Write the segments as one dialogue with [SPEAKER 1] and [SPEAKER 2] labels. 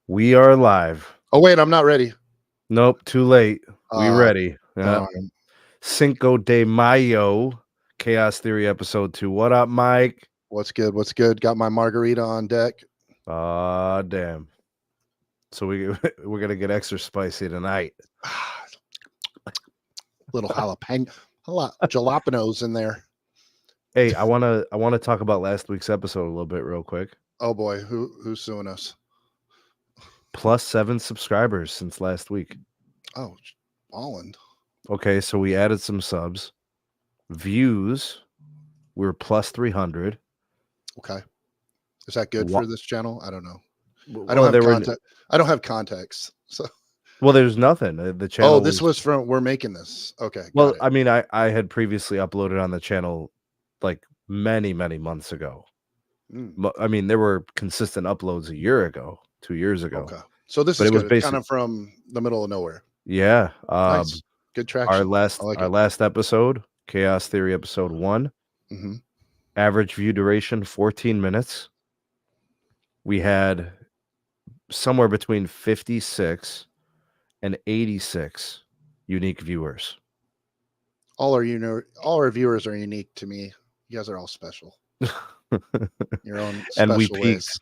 [SPEAKER 1] We are live.
[SPEAKER 2] Oh, wait, I'm not ready.
[SPEAKER 1] Nope, too late. We
[SPEAKER 2] Uh,
[SPEAKER 1] ready.
[SPEAKER 2] darn.
[SPEAKER 1] Cinco de Mayo, Chaos Theory episode 2. What up, Mike?
[SPEAKER 2] What's good? What's good? Got my margarita on deck.
[SPEAKER 1] Damn. So we're gonna get extra spicy tonight.
[SPEAKER 2] Little jalapenos in there.
[SPEAKER 1] Hey, I wanna talk about last week's episode a little bit real quick.
[SPEAKER 2] Oh boy, who's suing us?
[SPEAKER 1] +7 subscribers since last week.
[SPEAKER 2] Oh, Holland.
[SPEAKER 1] Okay, so we added some subs. Views, we're +300.
[SPEAKER 2] Okay. Is that good for this channel? I don't know. I
[SPEAKER 1] Well,
[SPEAKER 2] don't have context. I don't have context. So
[SPEAKER 1] well, there's nothing. The channel.
[SPEAKER 2] Oh, this was from we're making this. Okay.
[SPEAKER 1] Well, I mean, I had previously uploaded on the channel like many months ago. I mean, there were consistent uploads a year ago, 2 years ago.
[SPEAKER 2] Okay. So this is good. It's kind of from the middle of nowhere.
[SPEAKER 1] Yeah.
[SPEAKER 2] Nice. Good traction.
[SPEAKER 1] Our last episode, Chaos Theory episode 1.
[SPEAKER 2] Mm-hmm.
[SPEAKER 1] Average view duration 14 minutes. We had somewhere between 56 and 86 unique viewers.
[SPEAKER 2] All our viewers are unique to me. You guys are all special. Your own special
[SPEAKER 1] And we peaked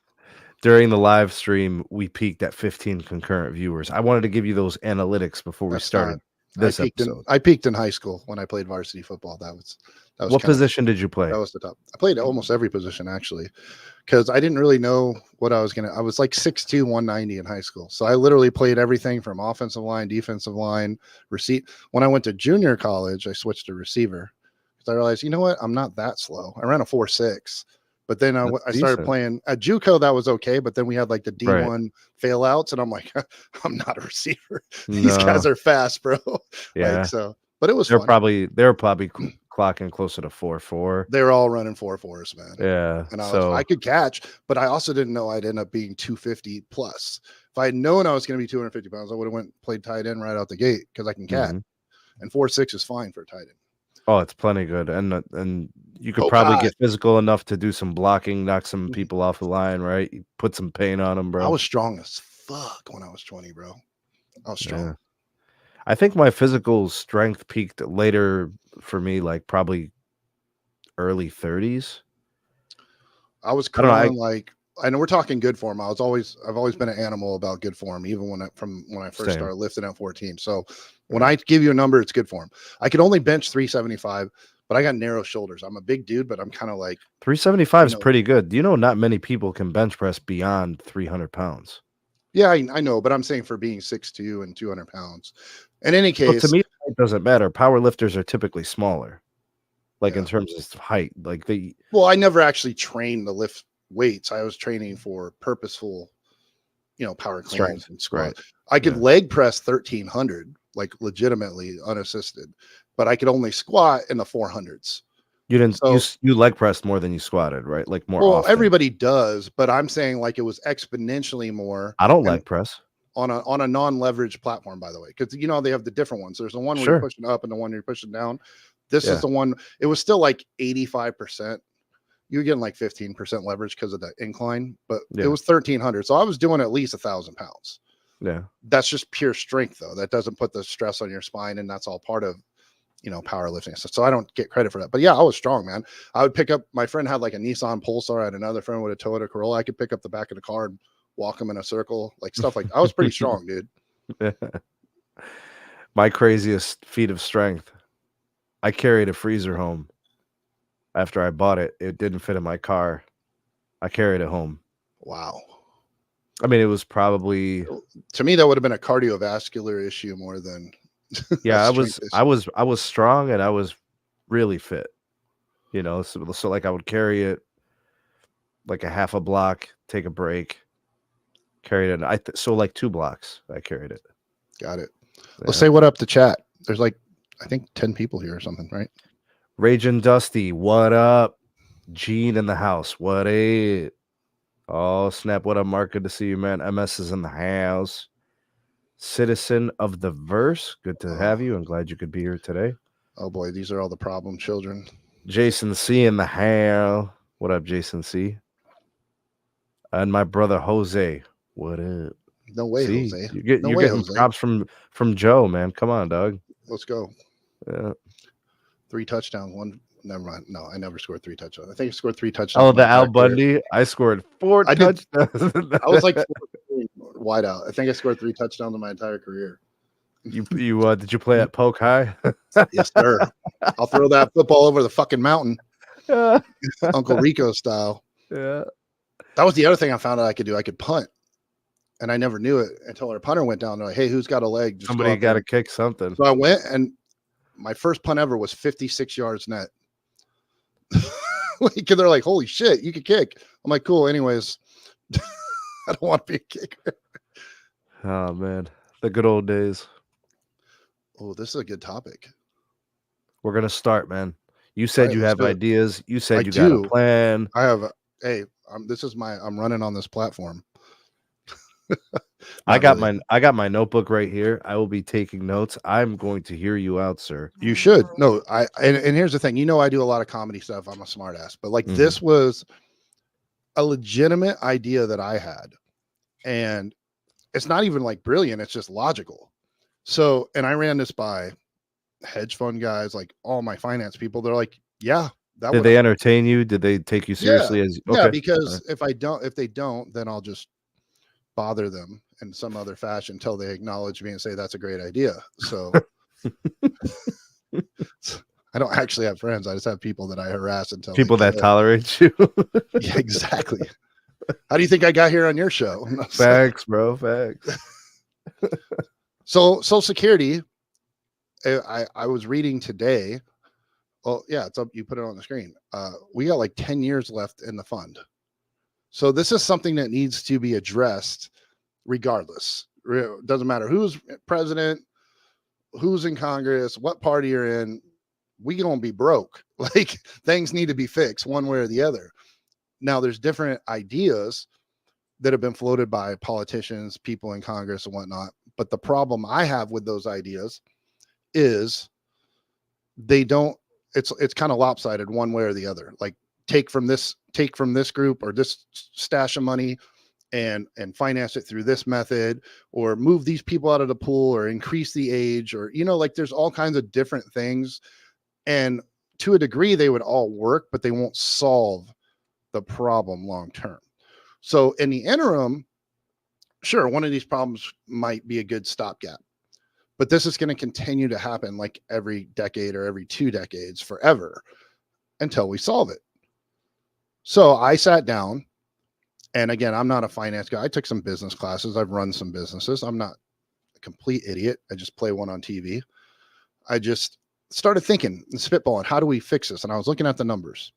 [SPEAKER 1] during the live stream. We peaked at 15 concurrent viewers. I wanted to give you those analytics before we started this episode.
[SPEAKER 2] I peaked in high school when I played varsity football. That was
[SPEAKER 1] what position did you play?
[SPEAKER 2] That was the top. I played almost every position actually, because I didn't really know what I was gonna. I was like 6'2", 190 in high school, so I literally played everything from offensive line, defensive line, receive. When I went to junior college, I switched to receiver because I realized, you know what, I'm not that slow. I ran a 4.6. But then I started playing at JUCO. That was okay. But then we had like the D1 fail outs, and I'm like, I'm not a receiver. These guys are fast, bro.
[SPEAKER 1] Yeah.
[SPEAKER 2] Like, so, but it was
[SPEAKER 1] they're
[SPEAKER 2] fun.
[SPEAKER 1] probably clocking closer to 4.4.
[SPEAKER 2] They're all running 4.4s, man.
[SPEAKER 1] Yeah.
[SPEAKER 2] And I could catch, but I also didn't know I'd end up being 250 plus. If I had known I was going to be 250 pounds, I would have played tight end right out the gate because I can catch. And 4.6 is fine for a tight end.
[SPEAKER 1] Oh, it's plenty good, and you could probably get physical enough to do some blocking, knock some people off the line, right? You put some pain on them, bro.
[SPEAKER 2] I was strong as fuck when I was 20, bro. I was strong.
[SPEAKER 1] Yeah. I think my physical strength peaked later for me, like probably early 30s.
[SPEAKER 2] I was crawling I know we're talking good form. I've always been an animal about good form, even when I first started lifting at 14. So when I give you a number, it's good form. I could only bench 375, but I got narrow shoulders. I'm a big dude, but I'm kind of like
[SPEAKER 1] 375 is pretty good. Do you know not many people can bench press beyond 300 pounds?
[SPEAKER 2] Yeah, I know, but I'm saying for being 6'2" and 200 pounds. In any case,
[SPEAKER 1] to me, it doesn't matter. Power lifters are typically smaller, like in terms of height. Like
[SPEAKER 2] well, I never actually trained to lift weights. I was training for purposeful, power cleans and squat. Right. I could leg press 1,300, like legitimately unassisted, but I could only squat in the 400s.
[SPEAKER 1] You didn't. You leg pressed more than you squatted, right? Like more.
[SPEAKER 2] Well,
[SPEAKER 1] often.
[SPEAKER 2] Everybody does, but I'm saying like it was exponentially more.
[SPEAKER 1] I don't leg press
[SPEAKER 2] on a non-leveraged platform, by the way, because they have the different ones. There's the one where you're pushing up and the one you're pushing down. This is the one. It was still like 85%. You're getting like 15% leverage because of the incline, but it was 1,300. So I was doing at least 1,000 pounds.
[SPEAKER 1] Yeah.
[SPEAKER 2] That's just pure strength though. That doesn't put the stress on your spine. And that's all part of, powerlifting. So I don't get credit for that, but yeah, I was strong, man. I would pick up, my friend had like a Nissan Pulsar. I had another friend with a Toyota Corolla. I could pick up the back of the car and walk them in a circle, like stuff like I was pretty strong, dude.
[SPEAKER 1] My craziest feat of strength. I carried a freezer home. After I bought it, it didn't fit in my car. I carried it home.
[SPEAKER 2] Wow.
[SPEAKER 1] I mean, it was probably,
[SPEAKER 2] to me, that would have been a cardiovascular issue more than.
[SPEAKER 1] Yeah, I was strong and I was really fit. So like I would carry it like a half a block, take a break, carry it. So like 2 blocks, I carried it.
[SPEAKER 2] Got it. Yeah. Let's say what up to chat. There's like, I think 10 people here or something, right?
[SPEAKER 1] Raging Dusty, what up? Gene in the house, what up? Oh, snap, what up, Mark? Good to see you, man. MS is in the house. Citizen of the Verse, good to have you. I'm glad you could be here today.
[SPEAKER 2] Oh, boy, these are all the problem children.
[SPEAKER 1] Jason C in the house. What up, Jason C? And my brother Jose, what up?
[SPEAKER 2] No way,
[SPEAKER 1] See,
[SPEAKER 2] Jose. No
[SPEAKER 1] you're
[SPEAKER 2] way,
[SPEAKER 1] getting
[SPEAKER 2] Jose.
[SPEAKER 1] props from Joe, man. Come on, dog.
[SPEAKER 2] Let's go.
[SPEAKER 1] Yeah.
[SPEAKER 2] 3 touchdowns. One. Never mind. No, I never scored 3 touchdowns. I think I scored 3 touchdowns
[SPEAKER 1] Oh,
[SPEAKER 2] in my
[SPEAKER 1] the Al
[SPEAKER 2] entire career.
[SPEAKER 1] Bundy. I scored 4
[SPEAKER 2] I did.
[SPEAKER 1] touchdowns.
[SPEAKER 2] I was like wide out. I think I scored 3 touchdowns in my entire career.
[SPEAKER 1] You did you play at Poke High?
[SPEAKER 2] Yes, sir. I'll throw that football over the fucking mountain, Uncle Rico style.
[SPEAKER 1] Yeah.
[SPEAKER 2] That was the other thing I found out I could do. I could punt, and I never knew it until our punter went down. They're like, "Hey, who's got a leg? Just
[SPEAKER 1] Somebody got to kick something.
[SPEAKER 2] So I went, and my first punt ever was 56 yards net. Because they're like, "Holy shit, you could kick!" I'm like, "Cool." Anyways, I don't want to be a kicker.
[SPEAKER 1] Oh man, the good old days.
[SPEAKER 2] Oh, this is a good topic.
[SPEAKER 1] We're gonna start, man. You said
[SPEAKER 2] Right,
[SPEAKER 1] you
[SPEAKER 2] let's
[SPEAKER 1] have
[SPEAKER 2] do it.
[SPEAKER 1] ideas. You said
[SPEAKER 2] I
[SPEAKER 1] you got
[SPEAKER 2] do.
[SPEAKER 1] a plan.
[SPEAKER 2] I have. Hey, this is I'm running on this platform.
[SPEAKER 1] I got
[SPEAKER 2] really.
[SPEAKER 1] my notebook right here. I will be taking notes. I'm going to hear you out, sir.
[SPEAKER 2] You should. No, and here's the thing. You know, I do a lot of comedy stuff. I'm a smart ass, but like this was a legitimate idea that I had, and it's not even like brilliant. It's just logical. So, and I ran this by hedge fund guys, like all my finance people. They're like, yeah, that
[SPEAKER 1] Did they entertain you? Did they take you seriously?
[SPEAKER 2] Yeah, because if they don't, then I'll just bother them in some other fashion until they acknowledge me and say that's a great idea. So I don't actually have friends. I just have people that I harass until
[SPEAKER 1] people that tolerate you.
[SPEAKER 2] Yeah, exactly. How do you think I got here on your show?
[SPEAKER 1] Facts, bro. Facts.
[SPEAKER 2] So Social Security, I was reading today. Oh yeah, it's up. You put it on the screen. We got like 10 years left in the fund. So this is something that needs to be addressed regardless. It doesn't matter who's president, who's in Congress, what party you're in. We gonna be broke. Like things need to be fixed one way or the other. Now there's different ideas that have been floated by politicians, people in Congress and whatnot. But the problem I have with those ideas is they don't, it's kind of lopsided one way or the other. Like take from this group or this stash of money and finance it through this method, or move these people out of the pool, or increase the age, or, you know, like there's all kinds of different things. And to a degree they would all work, but they won't solve the problem long term. So in the interim, sure, one of these problems might be a good stopgap, but this is going to continue to happen like every decade or every 2 decades forever until we solve it. So I sat down, and again, I'm not a finance guy. I took some business classes. I've run some businesses. I'm not a complete idiot. I just play one on TV. I just started thinking and spitballing, how do we fix this? And I was looking at the numbers,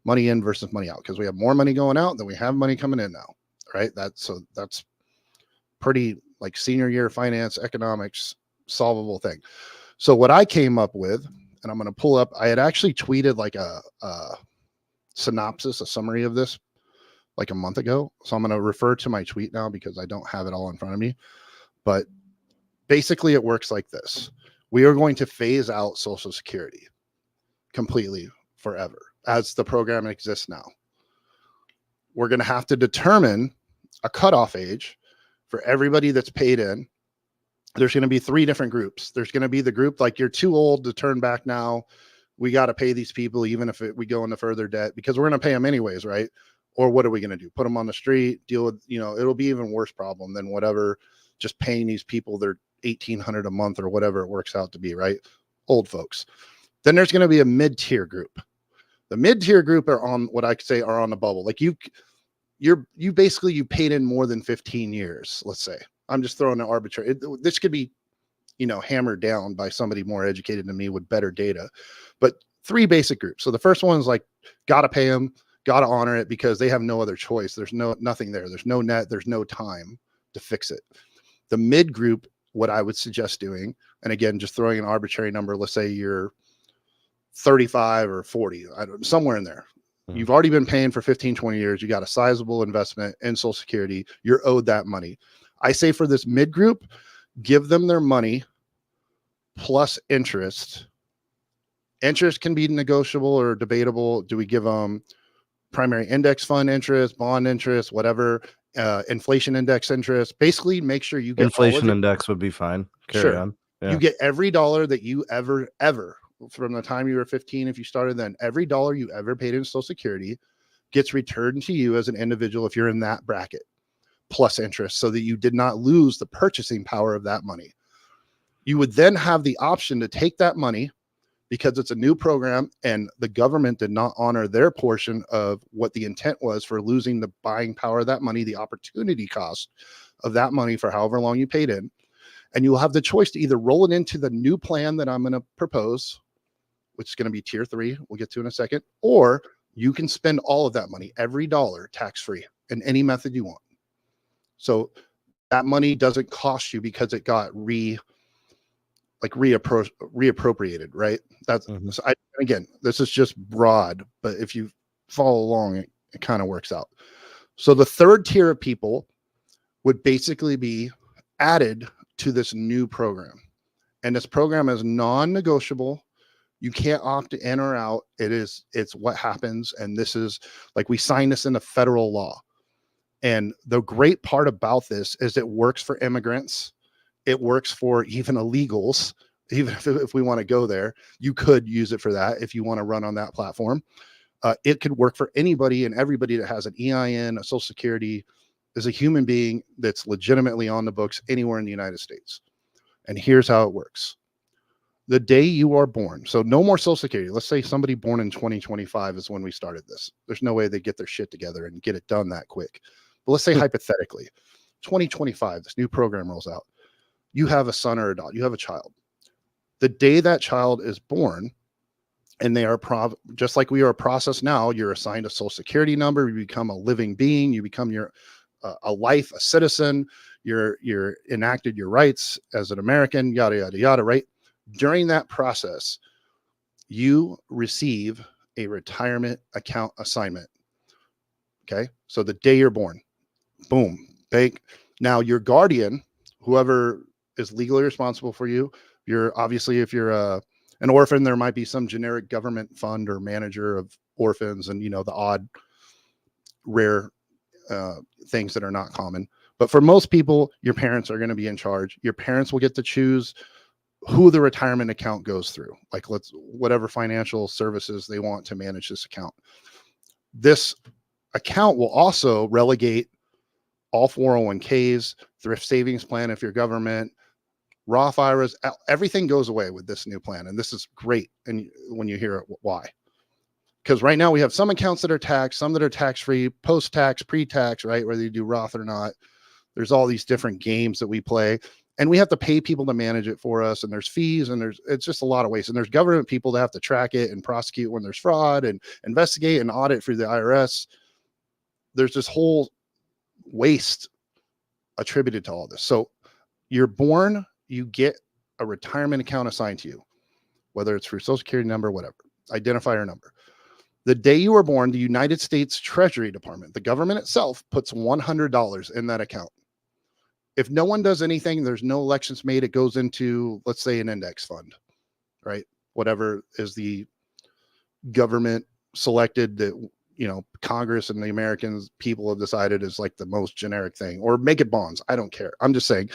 [SPEAKER 2] money in versus money out, because we have more money going out than we have money coming in now, right? That's pretty like senior year finance economics solvable thing. So what I came up with, and I'm going to pull up, I had actually tweeted like a synopsis, a summary of this like a month ago. So I'm going to refer to my tweet now because I don't have it all in front of me. But basically it works like this. We are going to phase out Social Security completely forever as the program exists now. We're going to have to determine a cutoff age for everybody that's paid in. There's going to be 3 different groups. There's going to be the group like, you're too old to turn back now. We got to pay these people, even if we go into further debt, because we're going to pay them anyways, right? Or what are we going to do? Put them on the street, deal with, you know, it'll be even worse problem than whatever, just paying these people their $1,800 a month or whatever it works out to be, right? Old folks. Then there's going to be a mid-tier group. The mid-tier group are on what I could say are on the bubble. Like you basically, you paid in more than 15 years, let's say. I'm just throwing an arbitrary, this could be, you know, hammered down by somebody more educated than me with better data, but 3 basic groups. So the first one is like, got to pay them, got to honor it because they have no other choice. There's nothing there. There's no net. There's no time to fix it. The mid group, what I would suggest doing, and again, just throwing an arbitrary number, let's say you're 35 or 40, somewhere in there. You've already been paying for 15, 20 years. You got a sizable investment in Social Security. You're owed that money. I say for this mid group, give them their money plus interest. Interest can be negotiable or debatable. Do we give them primary index fund interest, bond interest, whatever? inflation index interest. Basically, make sure you get
[SPEAKER 1] Inflation index would be fine. Carry on. Yeah.
[SPEAKER 2] You get every dollar that you ever from the time you were 15, if you started then, every dollar you ever paid in Social Security gets returned to you as an individual if you're in that bracket, plus interest, so that you did not lose the purchasing power of that money. You would then have the option to take that money, because it's a new program and the government did not honor their portion of what the intent was for losing the buying power of that money, the opportunity cost of that money for however long you paid in. And you'll have the choice to either roll it into the new plan that I'm going to propose, which is going to be tier 3, we'll get to in a second, or you can spend all of that money, every dollar, tax-free in any method you want. So that money doesn't cost you because it got reappropriated, right? That's so again, this is just broad, but if you follow along, it kind of works out. So the third tier of people would basically be added to this new program, and this program is non-negotiable. You can't opt in or out. It's what happens. And this is like, we sign this into federal law. And the great part about this is it works for immigrants. It works for even illegals. Even if we want to go there, you could use it for that. If you want to run on that platform, it could work for anybody and everybody that has an EIN, a Social Security, is a human being that's legitimately on the books anywhere in the United States. And here's how it works. The day you are born, so no more Social Security. Let's say somebody born in 2025 is when we started this. There's no way they get their shit together and get it done that quick. But let's say hypothetically, 2025, this new program rolls out. You have a son or a daughter, you have a child. The day that child is born, and they are just like we are a process now, you're assigned a Social Security number, you become a living being, you become a life, a citizen, you're enacted your rights as an American, yada, yada, yada, right? During that process, you receive a retirement account assignment. Okay. So the day you're born, boom, bank. Now your guardian, whoever is legally responsible for you, obviously, if you're an orphan, there might be some generic government fund or manager of orphans and, the odd rare things that are not common. But for most people, your parents are going to be in charge. Your parents will get to choose who the retirement account goes through, like whatever financial services they want to manage this account. This account will also relegate all 401ks, thrift savings plan if you're government, Roth IRAs, everything goes away with this new plan. And this is great. And when you hear it, why? Because right now we have some accounts that are taxed, some that are tax-free, post-tax, pre-tax, right? Whether you do Roth or not. There's all these different games that we play. And we have to pay people to manage it for us. And there's fees, and it's just a lot of waste. And there's government people that have to track it and prosecute when there's fraud and investigate and audit through the IRS. There's this whole waste attributed to all this. So you're born, you get a retirement account assigned to you, whether it's through Social Security number, whatever, identifier number. The day you were born, the United States Treasury Department, the government itself, puts $100 in that account. If no one does anything, there's no elections made, it goes into, let's say, an index fund, right? Whatever is the government selected that, Congress and the Americans people have decided is like the most generic thing, or make it bonds. I don't care. I'm just saying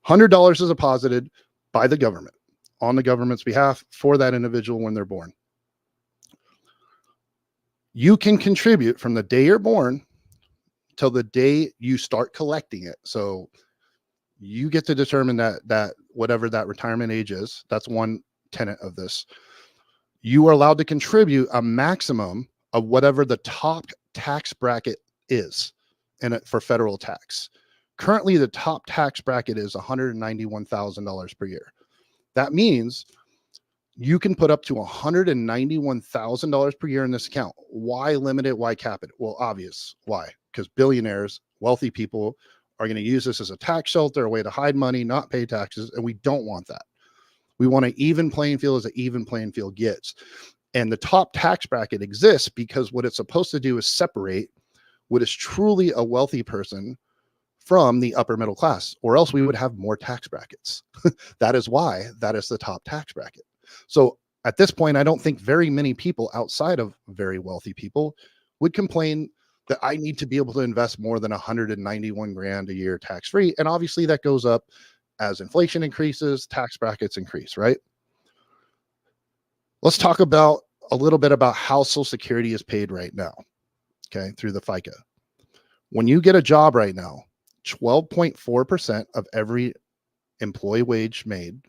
[SPEAKER 2] $100 is deposited by the government on the government's behalf for that individual when they're born. You can contribute from the day you're born till the day you start collecting it. So you get to determine that whatever that retirement age is. That's one tenet of this. You are allowed to contribute a maximum of whatever the top tax bracket is for federal tax. Currently, the top tax bracket is $191,000 per year. That means you can put up to $191,000 per year in this account. Why limit it? Why cap it? Well, obvious. Why? Because billionaires, wealthy people are going to use this as a tax shelter, a way to hide money, not pay taxes. And we don't want that. We want an even playing field as an even playing field gets. And the top tax bracket exists because what it's supposed to do is separate what is truly a wealthy person from the upper middle class, or else we would have more tax brackets. That is why that is the top tax bracket. So at this point, I don't think very many people outside of very wealthy people would complain that I need to be able to invest more than 191 grand a year tax free. And obviously that goes up as inflation increases, tax brackets increase, right? Let's talk about a little bit about how Social Security is paid right now, okay, through the FICA. When you get a job right now, 12.4% of every employee wage made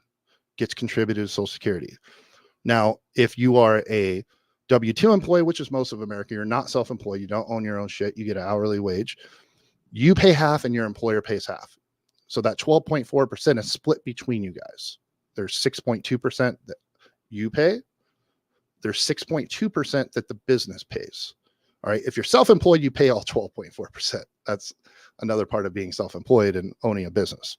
[SPEAKER 2] gets contributed to Social Security. Now, if you are a W-2 employee, which is most of America, you're not self-employed, you don't own your own shit, you get an hourly wage, you pay half and your employer pays half. So that 12.4% is split between you guys. There's 6.2% that you pay. There's 6.2% that the business pays. All right. If you're self-employed, you pay all 12.4%. That's another part of being self-employed and owning a business.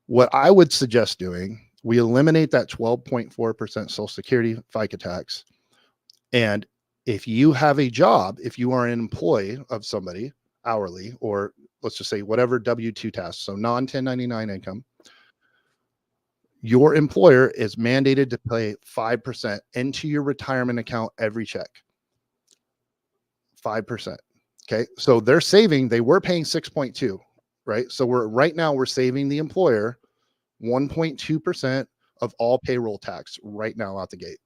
[SPEAKER 2] What I would suggest doing, we eliminate that 12.4% Social Security FICA tax. And if you have a job, if you are an employee of somebody hourly, or let's just say whatever W-2 task, so non-1099 income, your employer is mandated to pay 5% into your retirement account every check. 5%. Okay. So they're saving, they were paying 6.2, right? So right now we're saving the employer 1.2% of all payroll tax right now out the gate.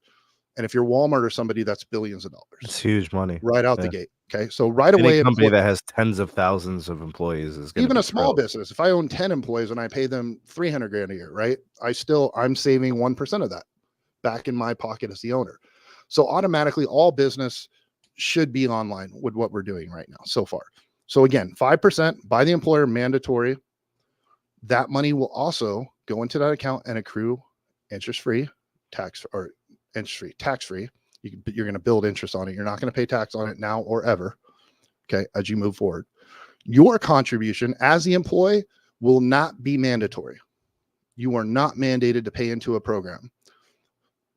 [SPEAKER 2] And if you're Walmart or somebody, that's billions of dollars.
[SPEAKER 1] It's huge money
[SPEAKER 2] Right out the gate. Okay. So right away,
[SPEAKER 1] any company that has tens of thousands of employees is going to
[SPEAKER 2] even
[SPEAKER 1] be
[SPEAKER 2] a small business. If I own 10 employees and I pay them 300 grand a year, right? I'm saving 1% of that back in my pocket as the owner. So automatically all business should be online with what we're doing right now so far. So again, 5% by the employer, mandatory. That money will also go into that account and accrue interest-free, tax-free. You're going to build interest on it. You're not going to pay tax on it now or ever. Okay. As you move forward, your contribution as the employee will not be mandatory. You are not mandated to pay into a program.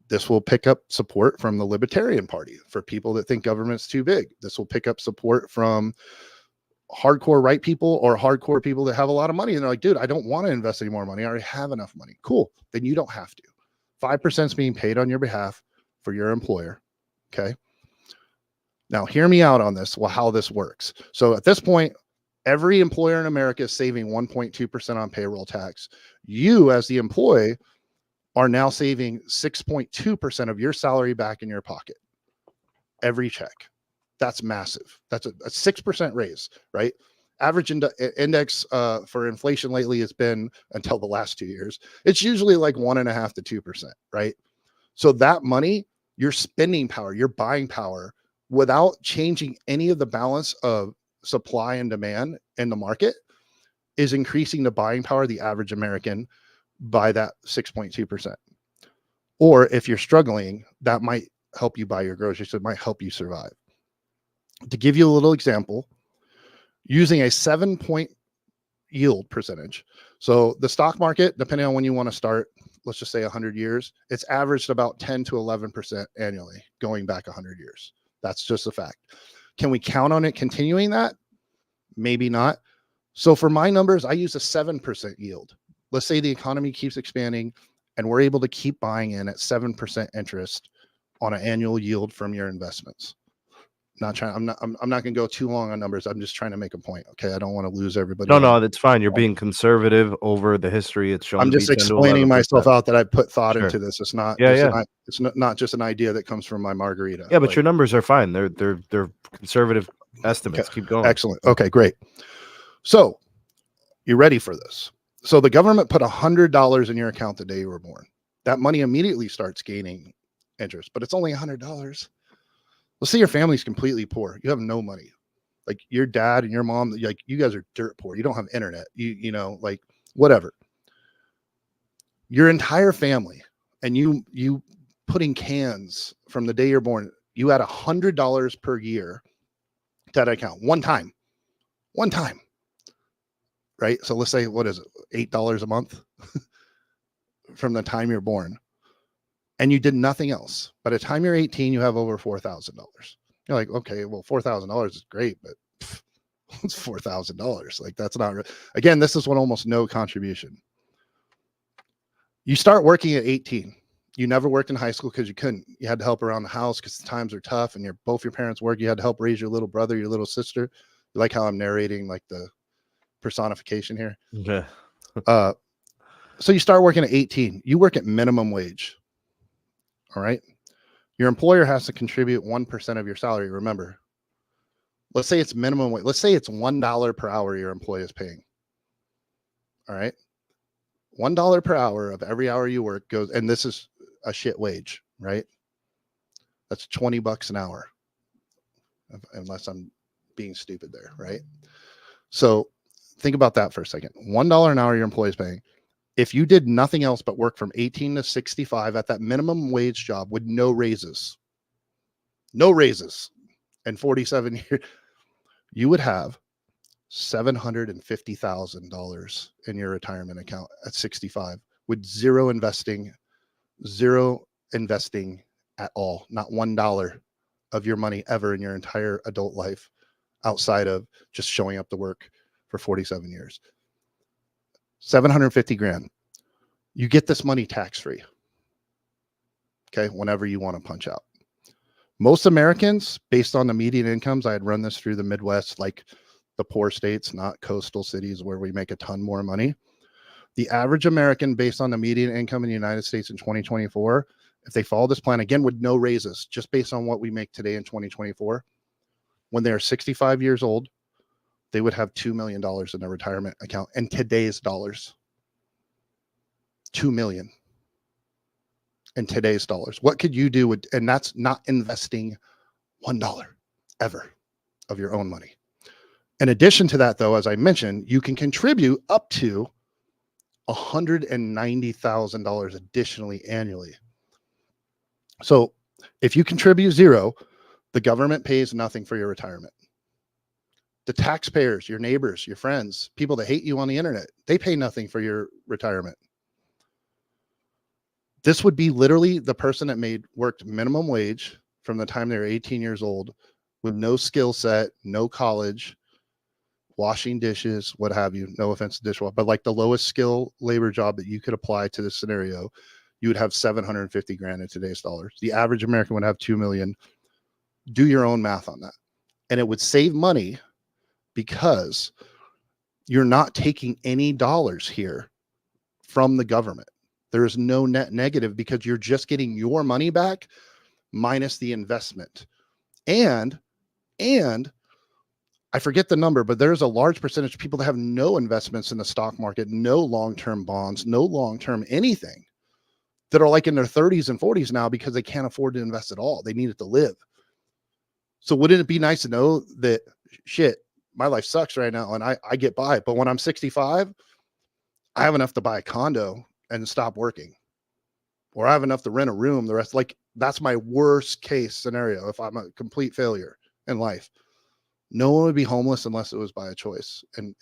[SPEAKER 2] This will pick up support from the Libertarian Party for people that think government's too big. This will pick up support from hardcore right people or hardcore people that have a lot of money. And they're like, dude, I don't want to invest any more money. I already have enough money. Cool. Then you don't have to. 5% is being paid on your behalf for your employer. Okay. Now hear me out on this, how this works. So at this point, every employer in America is saving 1.2% on payroll tax. You as the employee are now saving 6.2% of your salary back in your pocket every check. That's massive. That's a 6% raise, right? Average index for inflation lately has been, until the last 2 years, it's usually like 1.5% to 2%, right? So that money, your spending power, your buying power, without changing any of the balance of supply and demand in the market, is increasing the buying power of the average American by that 6.2%. Or if you're struggling, that might help you buy your groceries. It might help you survive. To give you a little example, using a 7-point yield percentage. So the stock market, depending on when you want to start, let's just say 100 years, it's averaged about 10 to 11% annually going back 100 years. That's just a fact. Can we count on it continuing that? Maybe not. So for my numbers, I use a 7% yield. Let's say the economy keeps expanding and we're able to keep buying in at 7% interest on an annual yield from your investments. I'm not going to go too long on numbers. I'm just trying to make a point. Okay. I don't want to lose everybody.
[SPEAKER 1] No, that's fine. You're being conservative over the history. It's shown.
[SPEAKER 2] I'm just explaining myself out that I put thought into this. It's not, it's not just an idea that comes from my margarita.
[SPEAKER 1] Yeah, but your numbers are fine. They're conservative estimates.
[SPEAKER 2] Okay.
[SPEAKER 1] Keep going.
[SPEAKER 2] Excellent. Okay, great. So you ready for this? So the government put $100 in your account the day you were born. That money immediately starts gaining interest, but it's only $100. Let's say your family's completely poor. You have no money. Like your dad and your mom, like you guys are dirt poor. You don't have internet. You know, like whatever. Your entire family, and you putting cans from the day you're born, you add $100 per year to that account one time. Right? So let's say, what is it? $8 a month from the time you're born. And you did nothing else. By the time you're 18, you have over $4,000. You're like, okay, well, $4,000 is great, but it's $4,000. Like that's not, again, this is what almost no contribution. You start working at 18. You never worked in high school because you couldn't. You had to help around the house because the times are tough, and both your parents work. You had to help raise your little brother, your little sister. You like how I'm narrating like the personification here?
[SPEAKER 1] Yeah.
[SPEAKER 2] So you start working at 18. You work at minimum wage. All right. Your employer has to contribute 1% of your salary. Remember, let's say it's minimum wage. Let's say it's $1 per hour your employee is paying. All right. $1 per hour of every hour you work goes, and this is a shit wage, right? That's $20 an hour, unless I'm being stupid there, right? So think about that for a second. $1 an hour your employee is paying. If you did nothing else but work from 18 to 65 at that minimum wage job with no raises, and 47 years, you would have $750,000 in your retirement account at 65 with zero investing at all, not $1 of your money ever in your entire adult life outside of just showing up to work for 47 years. 750 grand. You get this money tax-free. Okay, whenever you want to punch out. Most Americans, based on the median incomes, I had run this through the Midwest, like the poor states, not coastal cities where we make a ton more money. The average American, based on the median income in the United States in 2024, if they follow this plan, again, with no raises, just based on what we make today in 2024, when they're 65 years old, they would have $2 million in their retirement account. And today's dollars, $2 million in today's dollars. What could you do with, and that's not investing $1 ever of your own money. In addition to that, though, as I mentioned, you can contribute up to $190,000 additionally annually. So if you contribute zero, the government pays nothing for your retirement. The taxpayers, your neighbors, your friends, people that hate you on the internet, they pay nothing for your retirement. This would be literally the person that worked minimum wage from the time they were 18 years old with no skill set, no college, washing dishes, what have you. No offense to dishwasher, but like the lowest skill labor job that you could apply to this scenario, you would have 750 grand in today's dollars. The average American would have 2 million. Do your own math on that. And it would save money because you're not taking any dollars here from the government. There is no net negative because you're just getting your money back minus the investment. And I forget the number, but there's a large percentage of people that have no investments in the stock market, no long-term bonds, no long-term anything, that are like in their 30s and 40s now because they can't afford to invest at all. They need it to live. So wouldn't it be nice to know that, shit, my life sucks right now and I get by, but when I'm 65, I have enough to buy a condo and stop working, or I have enough to rent a room. The rest, like, that's my worst case scenario. If I'm a complete failure in life, no one would be homeless unless it was by a choice and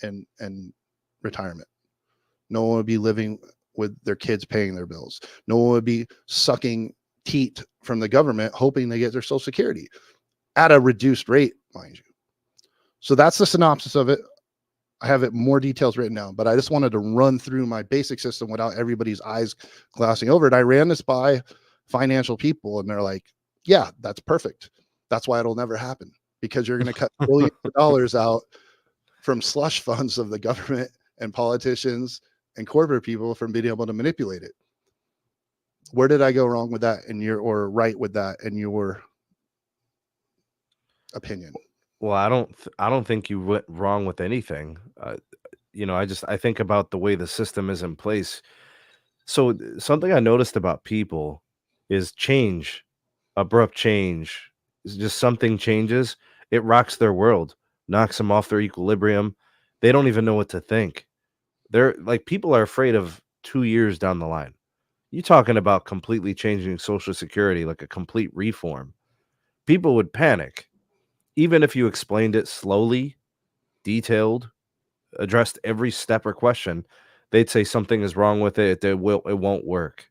[SPEAKER 2] retirement. No one would be living with their kids paying their bills. No one would be sucking teat from the government, hoping they get their Social Security at a reduced rate, mind you. So that's the synopsis of it. I have it more details written down, but I just wanted to run through my basic system without everybody's eyes glassing over it. I ran this by financial people and they're like, yeah, that's perfect. That's why it'll never happen, because you're going to cut billions of dollars out from slush funds of the government and politicians and corporate people from being able to manipulate it. Where did I go wrong with that or right with that in your opinion?
[SPEAKER 1] Well, I don't think you went wrong with anything. I think about the way the system is in place. So something I noticed about people is change, abrupt change. It's just something changes, it rocks their world, knocks them off their equilibrium. They don't even know what to think. They're like, people are afraid of 2 years down the line. You talking about completely changing Social Security, like a complete reform. People would panic. Even if you explained it slowly, detailed, addressed every step or question, they'd say something is wrong with it. It won't work.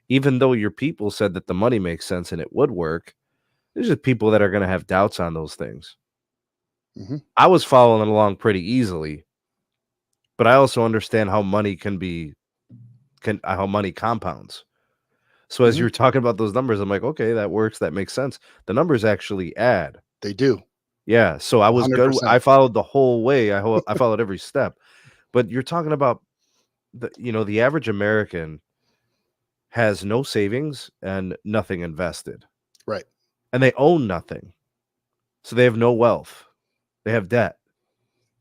[SPEAKER 1] Even though your people said that the money makes sense and it would work, there's just people that are going to have doubts on those things.
[SPEAKER 2] Mm-hmm.
[SPEAKER 1] I was following along pretty easily, but I also understand how money how money compounds. So as you're talking about those numbers, I'm like, okay, that works. That makes sense. The numbers actually add.
[SPEAKER 2] They do.
[SPEAKER 1] Yeah. So I was good.
[SPEAKER 2] 100%.
[SPEAKER 1] I followed the whole way. I followed every step. But you're talking about the average American has no savings and nothing invested,
[SPEAKER 2] Right.
[SPEAKER 1] and they own nothing. So they have no wealth. They have debt.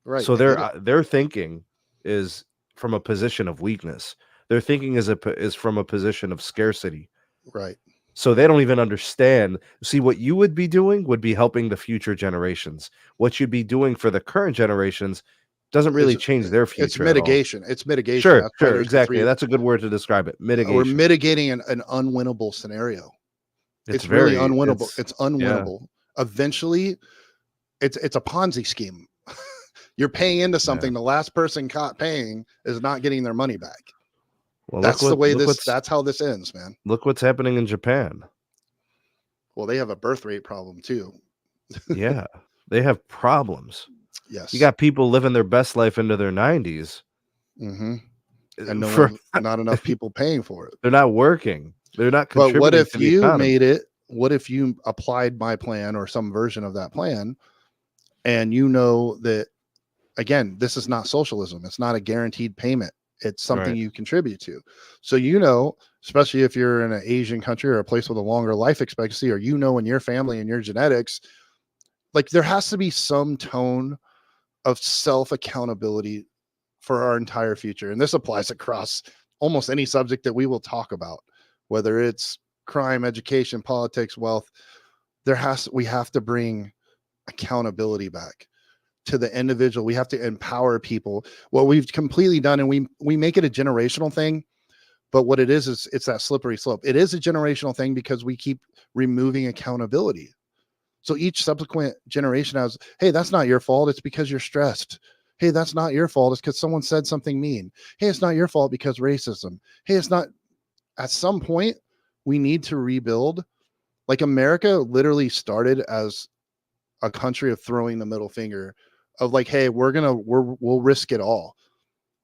[SPEAKER 2] Right.
[SPEAKER 1] So
[SPEAKER 2] I get it.
[SPEAKER 1] their thinking is from a position of weakness. Their thinking is from a position of scarcity.
[SPEAKER 2] Right.
[SPEAKER 1] So they don't even understand. See, what you would be doing would be helping the future generations. What you'd be doing for the current generations doesn't really change their
[SPEAKER 2] It's
[SPEAKER 1] future at all.
[SPEAKER 2] mitigation. It's mitigation.
[SPEAKER 1] Sure,
[SPEAKER 2] That's why
[SPEAKER 1] sure,
[SPEAKER 2] there's the
[SPEAKER 1] exactly.
[SPEAKER 2] three.
[SPEAKER 1] That's a good word to describe it.
[SPEAKER 2] We're
[SPEAKER 1] Mitigation.
[SPEAKER 2] mitigating an unwinnable scenario.
[SPEAKER 1] It's
[SPEAKER 2] really
[SPEAKER 1] very
[SPEAKER 2] unwinnable. It's
[SPEAKER 1] yeah.
[SPEAKER 2] unwinnable. Eventually, it's a Ponzi scheme. You're paying into something.
[SPEAKER 1] Yeah.
[SPEAKER 2] The last person caught paying is not getting their money back.
[SPEAKER 1] Well,
[SPEAKER 2] That's the way that's how this ends, man.
[SPEAKER 1] Look what's happening in Japan.
[SPEAKER 2] Well, they have a birth rate problem too.
[SPEAKER 1] Yeah, they have problems.
[SPEAKER 2] Yes.
[SPEAKER 1] You got people living their best life into their 90s.
[SPEAKER 2] And not enough people paying for it.
[SPEAKER 1] They're not working. They're not
[SPEAKER 2] But
[SPEAKER 1] contributing
[SPEAKER 2] what if
[SPEAKER 1] to the
[SPEAKER 2] you
[SPEAKER 1] economy.
[SPEAKER 2] made it? What if you applied my plan or some version of that plan, and you know that, again, this is not socialism. It's not a guaranteed payment. It's something you contribute to. So, especially if you're in an Asian country or a place with a longer life expectancy, or in your family and your genetics, like there has to be some tone of self-accountability for our entire future. And this applies across almost any subject that we will talk about, whether it's crime, education, politics, wealth. We have to bring accountability back to the individual. We have to empower people. What we've completely done, and we make it a generational thing, but what it is it's that slippery slope. It is a generational thing because we keep removing accountability. So each subsequent generation has, hey, that's not your fault. It's because you're stressed. Hey, that's not your fault. It's because someone said something mean. Hey, it's not your fault because racism. Hey, it's not. At some point, we need to rebuild. Like America literally started as a country of throwing the middle finger of like, hey, we'll risk it all.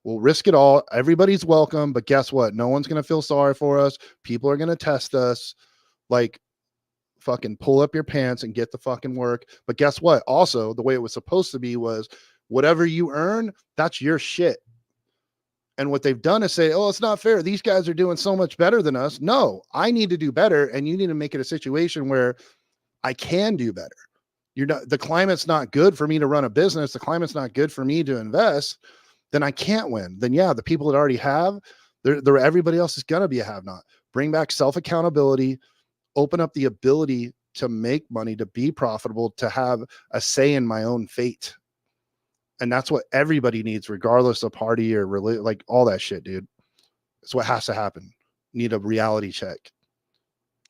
[SPEAKER 2] We'll risk it all. Everybody's welcome, but guess what? No one's going to feel sorry for us. People are going to test us. Like, fucking pull up your pants and get the fucking work. But guess what? Also, the way it was supposed to be was whatever you earn, that's your shit. And what they've done is say, oh, it's not fair. These guys are doing so much better than us. No, I need to do better. And you need to make it a situation where I can do better. The climate's not good for me to run a business. The climate's not good for me to invest. Then I can't win. Then yeah, the people that already have, everybody else is going to be a have not. Bring back self-accountability, open up the ability to make money, to be profitable, to have a say in my own fate. And that's what everybody needs, regardless of party or religion, like all that shit, dude. It's what has to happen. Need a reality check.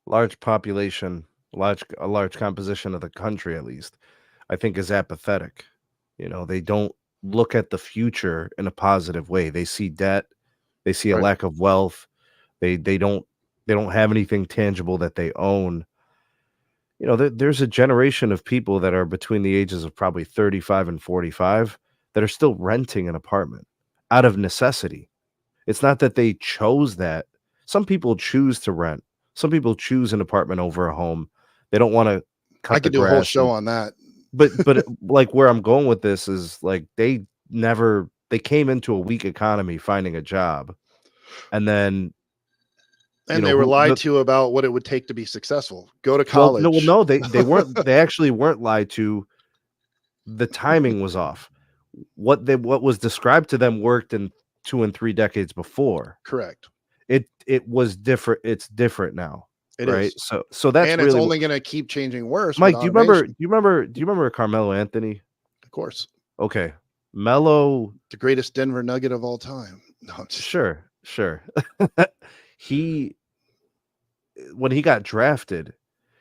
[SPEAKER 1] Large population, a large composition of the country, at least, I think is apathetic. They don't look at the future in a positive way. They see debt. They see a lack of wealth. They don't have anything tangible that they own. There's a generation of people that are between the ages of probably 35 and 45 that are still renting an apartment out of necessity. It's not that they chose that. Some people choose to rent. Some people choose an apartment over a home. They don't want to cut the grass. I could
[SPEAKER 2] do a whole show on that.
[SPEAKER 1] But like where I'm going with this is like they came into a weak economy finding a job, and then
[SPEAKER 2] they were lied to about what it would take to be successful. Go to college.
[SPEAKER 1] No, they weren't. They actually weren't lied to. The timing was off. What was described to them worked in 2 and 3 decades before.
[SPEAKER 2] Correct.
[SPEAKER 1] It was different. It's different now.
[SPEAKER 2] It
[SPEAKER 1] right?
[SPEAKER 2] is.
[SPEAKER 1] So that's
[SPEAKER 2] and
[SPEAKER 1] really
[SPEAKER 2] it's only going to keep changing worse.
[SPEAKER 1] Mike, do you remember Carmelo Anthony?
[SPEAKER 2] Of course.
[SPEAKER 1] Okay. Melo,
[SPEAKER 2] the greatest Denver Nugget of all time. No,
[SPEAKER 1] sure. When he got drafted,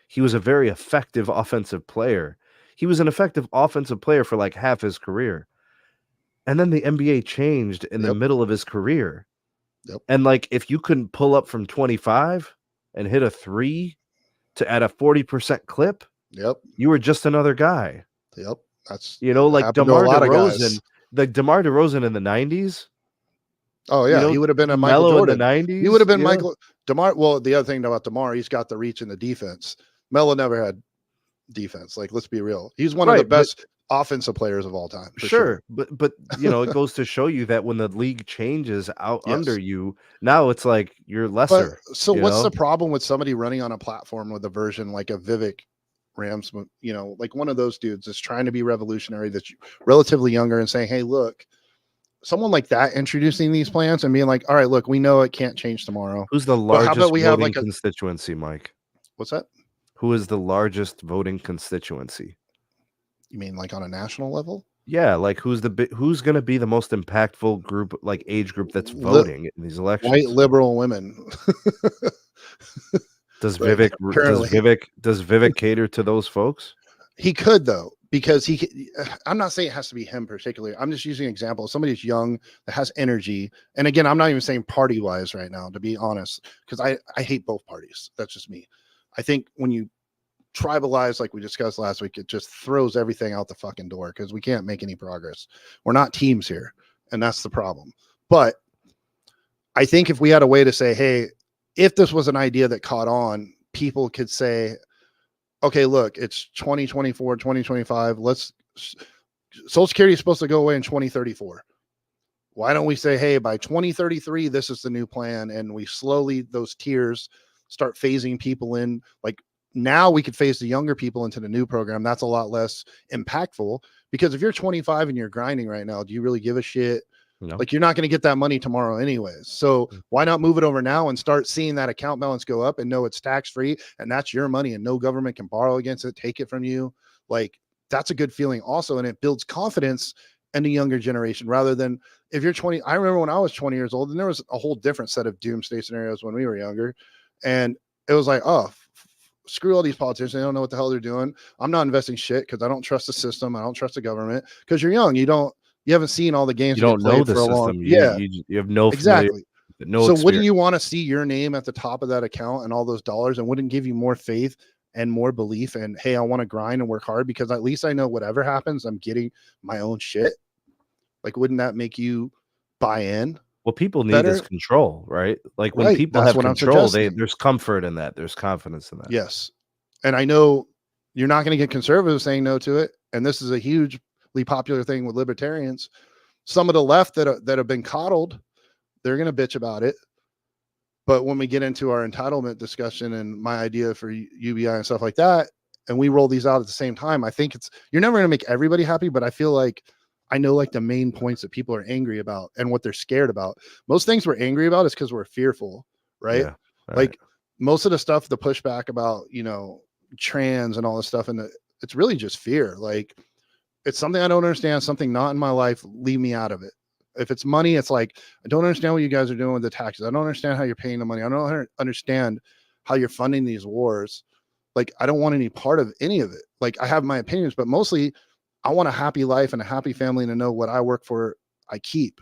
[SPEAKER 1] he was a very effective offensive player. He was an effective offensive player for like half his career. And then the NBA changed in the middle of his career.
[SPEAKER 2] Yep.
[SPEAKER 1] And like if you couldn't pull up from 25 and hit a 3 to at a 40% clip, you were just another guy.
[SPEAKER 2] That's
[SPEAKER 1] like DeMar DeRozan, DeMar DeRozan in the 90s,
[SPEAKER 2] Oh
[SPEAKER 1] You
[SPEAKER 2] yeah,
[SPEAKER 1] know,
[SPEAKER 2] he would have been a Michael
[SPEAKER 1] Melo in the
[SPEAKER 2] Jordan. He would have
[SPEAKER 1] '90s.
[SPEAKER 2] been
[SPEAKER 1] Yeah,
[SPEAKER 2] Michael DeMar. Well, the other thing about DeMar, he's got the reach in the defense. Melo never had defense. Like, let's be real. He's one of the
[SPEAKER 1] right. But
[SPEAKER 2] best offensive players of all time, for sure.
[SPEAKER 1] sure, but you know, it goes to show you that when the league changes out under
[SPEAKER 2] Yes.
[SPEAKER 1] you, now it's like you're
[SPEAKER 2] But
[SPEAKER 1] lesser.
[SPEAKER 2] so
[SPEAKER 1] You
[SPEAKER 2] what's the
[SPEAKER 1] know,
[SPEAKER 2] problem with somebody running on a platform with a version like a Vivek Rams, like one of those dudes is trying to be revolutionary, that's relatively younger and saying, hey, look, someone like that introducing these plans and being like, all right, look, we know it can't change tomorrow,
[SPEAKER 1] who's the
[SPEAKER 2] but how about
[SPEAKER 1] largest
[SPEAKER 2] we have
[SPEAKER 1] voting
[SPEAKER 2] like a,
[SPEAKER 1] constituency, Mike?
[SPEAKER 2] what's that?
[SPEAKER 1] Who is the largest voting constituency?
[SPEAKER 2] You mean like on a national level?
[SPEAKER 1] Yeah, like who's gonna be the most impactful group, like age group that's
[SPEAKER 2] Li-
[SPEAKER 1] voting in these
[SPEAKER 2] White
[SPEAKER 1] elections?
[SPEAKER 2] liberal women.
[SPEAKER 1] Does
[SPEAKER 2] Right.
[SPEAKER 1] Vivek
[SPEAKER 2] Currently,
[SPEAKER 1] does Vivek cater to those folks?
[SPEAKER 2] he could though, because I'm not saying it has to be him particularly. I'm just using an example of somebody who's young that has energy. And again, I'm not even saying party wise right now, to be honest, because I hate both parties. That's just me. I think when you tribalize, like we discussed last week, it just throws everything out the fucking door because we can't make any progress. We're not teams here, and that's the problem. But I think if we had a way to say, hey, if this was an idea that caught on, people could say, okay, look, it's 2024, 2025. Social Security is supposed to go away in 2034. Why don't we say, hey, by 2033, this is the new plan, and we slowly, those tiers, start phasing people in. Like, now we could phase the younger people into the new program. That's a lot less impactful, because if you're 25 and you're grinding right now, do you really give a shit?
[SPEAKER 1] No.
[SPEAKER 2] Like, you're not going to get that money tomorrow anyways. So why not move it over now and start seeing that account balance go up and know it's tax free and that's your money and no government can borrow against it, take it from you. Like, that's a good feeling also. And it builds confidence in the younger generation rather than, if you're 20. I remember when I was 20 years old and there was a whole different set of doomsday scenarios when we were younger. And it was like, oh, screw all these politicians. They don't know what the hell they're doing. I'm not investing shit because I don't trust the system. I don't trust the government. Because you're young. You haven't seen all the games
[SPEAKER 1] You
[SPEAKER 2] that get
[SPEAKER 1] don't know
[SPEAKER 2] played
[SPEAKER 1] the
[SPEAKER 2] for a long.
[SPEAKER 1] system.
[SPEAKER 2] Yeah,
[SPEAKER 1] You have no familiar,
[SPEAKER 2] exactly.
[SPEAKER 1] no
[SPEAKER 2] So wouldn't
[SPEAKER 1] experience.
[SPEAKER 2] you want to see your name at the top of that account and all those dollars, and wouldn't give you more faith and more belief and, hey, I want to grind and work hard because at least I know whatever happens, I'm getting my own shit. Like, wouldn't that make you buy in
[SPEAKER 1] What people need is
[SPEAKER 2] better?
[SPEAKER 1] control, right? Like when
[SPEAKER 2] Right.
[SPEAKER 1] people
[SPEAKER 2] That's
[SPEAKER 1] have
[SPEAKER 2] what I'm
[SPEAKER 1] control,
[SPEAKER 2] suggesting.
[SPEAKER 1] there's comfort in that. There's confidence in that.
[SPEAKER 2] Yes. And I know you're not going to get conservatives saying no to it. And this is a hugely popular thing with libertarians. Some of the left that have been coddled, they're going to bitch about it. But when we get into our entitlement discussion and my idea for UBI and stuff like that, and we roll these out at the same time, I think you're never going to make everybody happy, but I feel like I know like the main points that people are angry about and what they're scared about. Most things we're angry about is because we're fearful, right?
[SPEAKER 1] Yeah. Right.
[SPEAKER 2] Like most of the stuff, the pushback about, trans and all this stuff, and it's really just fear. Like, it's something I don't understand, something not in my life, leave me out of it. If it's money, it's like, I don't understand what you guys are doing with the taxes. I don't understand how you're paying the money. I don't understand how you're funding these wars. Like, I don't want any part of any of it. Like, I have my opinions, but mostly I want a happy life and a happy family, and to know what I work for, I keep,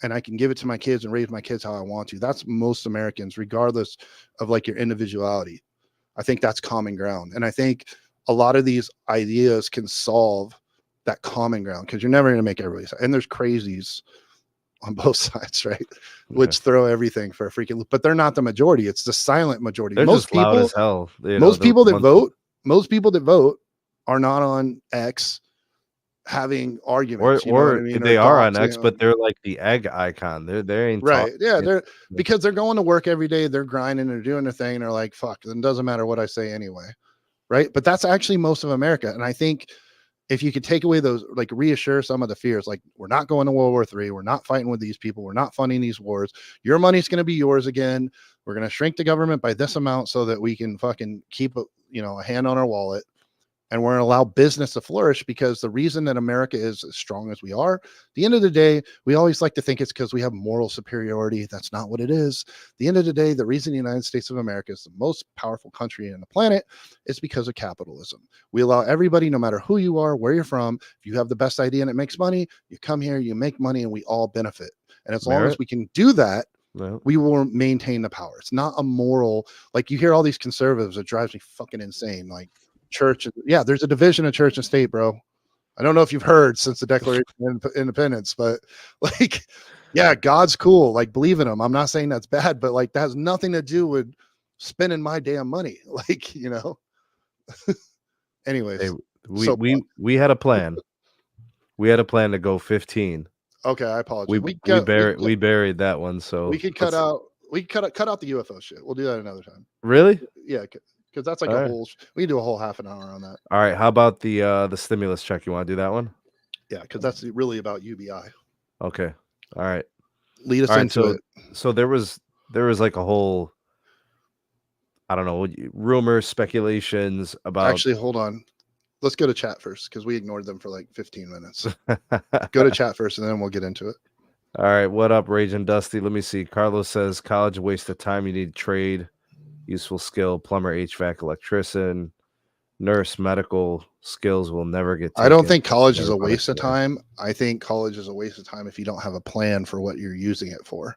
[SPEAKER 2] and I can give it to my kids and raise my kids how I want to. That's most Americans, regardless of like your individuality. I think that's common ground. And I think a lot of these ideas can solve that common ground, because you're never going to make everybody. And there's crazies on both sides, right?
[SPEAKER 1] Yeah.
[SPEAKER 2] Which throw everything for a freaking loop, but they're not the majority. It's the silent majority.
[SPEAKER 1] They're just loud as hell. You know,
[SPEAKER 2] Most
[SPEAKER 1] the
[SPEAKER 2] people that
[SPEAKER 1] ones that,
[SPEAKER 2] vote are not on X having arguments. You know what I
[SPEAKER 1] or
[SPEAKER 2] mean? Or
[SPEAKER 1] they are on X, but
[SPEAKER 2] doxing.
[SPEAKER 1] they're like the egg icon. They ain't
[SPEAKER 2] Right.
[SPEAKER 1] talking.
[SPEAKER 2] Yeah.
[SPEAKER 1] Yeah.
[SPEAKER 2] Because they're going to work every day. They're grinding. They're doing their thing. And they're like, fuck, it doesn't matter what I say anyway. Right. But that's actually most of America. And I think if you could take away those, like reassure some of the fears, like, we're not going to World War III. We're not fighting with these people. We're not funding these wars. Your money's going to be yours again. We're going to shrink the government by this amount so that we can fucking keep a hand on our wallet. And we're going to allow business to flourish, because the reason that America is as strong as we are, at the end of the day, we always like to think it's because we have moral superiority. That's not what it is. At the end of the day, the reason the United States of America is the most powerful country on the planet is because of capitalism. We allow everybody, no matter who you are, where you're from, if you have the best idea and it makes money, you come here, you make money, and we all benefit. And as long as
[SPEAKER 1] Merit.
[SPEAKER 2] we can do that,
[SPEAKER 1] No.
[SPEAKER 2] we will maintain the power. It's not a moral, like you hear all these conservatives, it drives me fucking insane. Like, church, yeah, there's a division of church and state, bro. I don't know if you've heard since the Declaration of Independence, but like, Yeah, God's cool. Like, believe in him. I'm not saying that's bad, but like that has nothing to do with spending my damn money. Like,
[SPEAKER 1] Hey,
[SPEAKER 2] anyways.
[SPEAKER 1] we
[SPEAKER 2] So
[SPEAKER 1] we we had a plan. We had a plan to go 15.
[SPEAKER 2] okay, I apologize.
[SPEAKER 1] We
[SPEAKER 2] We
[SPEAKER 1] we
[SPEAKER 2] got
[SPEAKER 1] buried we buried that one.
[SPEAKER 2] we
[SPEAKER 1] So
[SPEAKER 2] could cut
[SPEAKER 1] let's
[SPEAKER 2] out cut out the UFO shit. We'll do that another time.
[SPEAKER 1] really.
[SPEAKER 2] Yeah, because that's like
[SPEAKER 1] All
[SPEAKER 2] a
[SPEAKER 1] right.
[SPEAKER 2] whole. We can do a whole half an hour on that.
[SPEAKER 1] All right. How about the stimulus check? You want to do that one?
[SPEAKER 2] Yeah, because that's really about UBI.
[SPEAKER 1] Okay. All right.
[SPEAKER 2] Lead
[SPEAKER 1] All
[SPEAKER 2] us
[SPEAKER 1] right.
[SPEAKER 2] into
[SPEAKER 1] So
[SPEAKER 2] it.
[SPEAKER 1] so there was like a whole, I don't know, rumors, speculations about.
[SPEAKER 2] Actually, hold on. Let's go to chat first because we ignored them for like 15 minutes. Go to chat first, and then we'll get into it.
[SPEAKER 1] All right. What up, Rage and Dusty? Let me see. Carlos says college waste of time. You need trade, useful skill, plumber, HVAC, electrician, nurse, medical skills will never get
[SPEAKER 2] I don't
[SPEAKER 1] taken.
[SPEAKER 2] think college is
[SPEAKER 1] Never
[SPEAKER 2] a
[SPEAKER 1] gonna
[SPEAKER 2] waste of
[SPEAKER 1] care.
[SPEAKER 2] time. I think college is a waste of time if you don't have a plan for what you're using it for.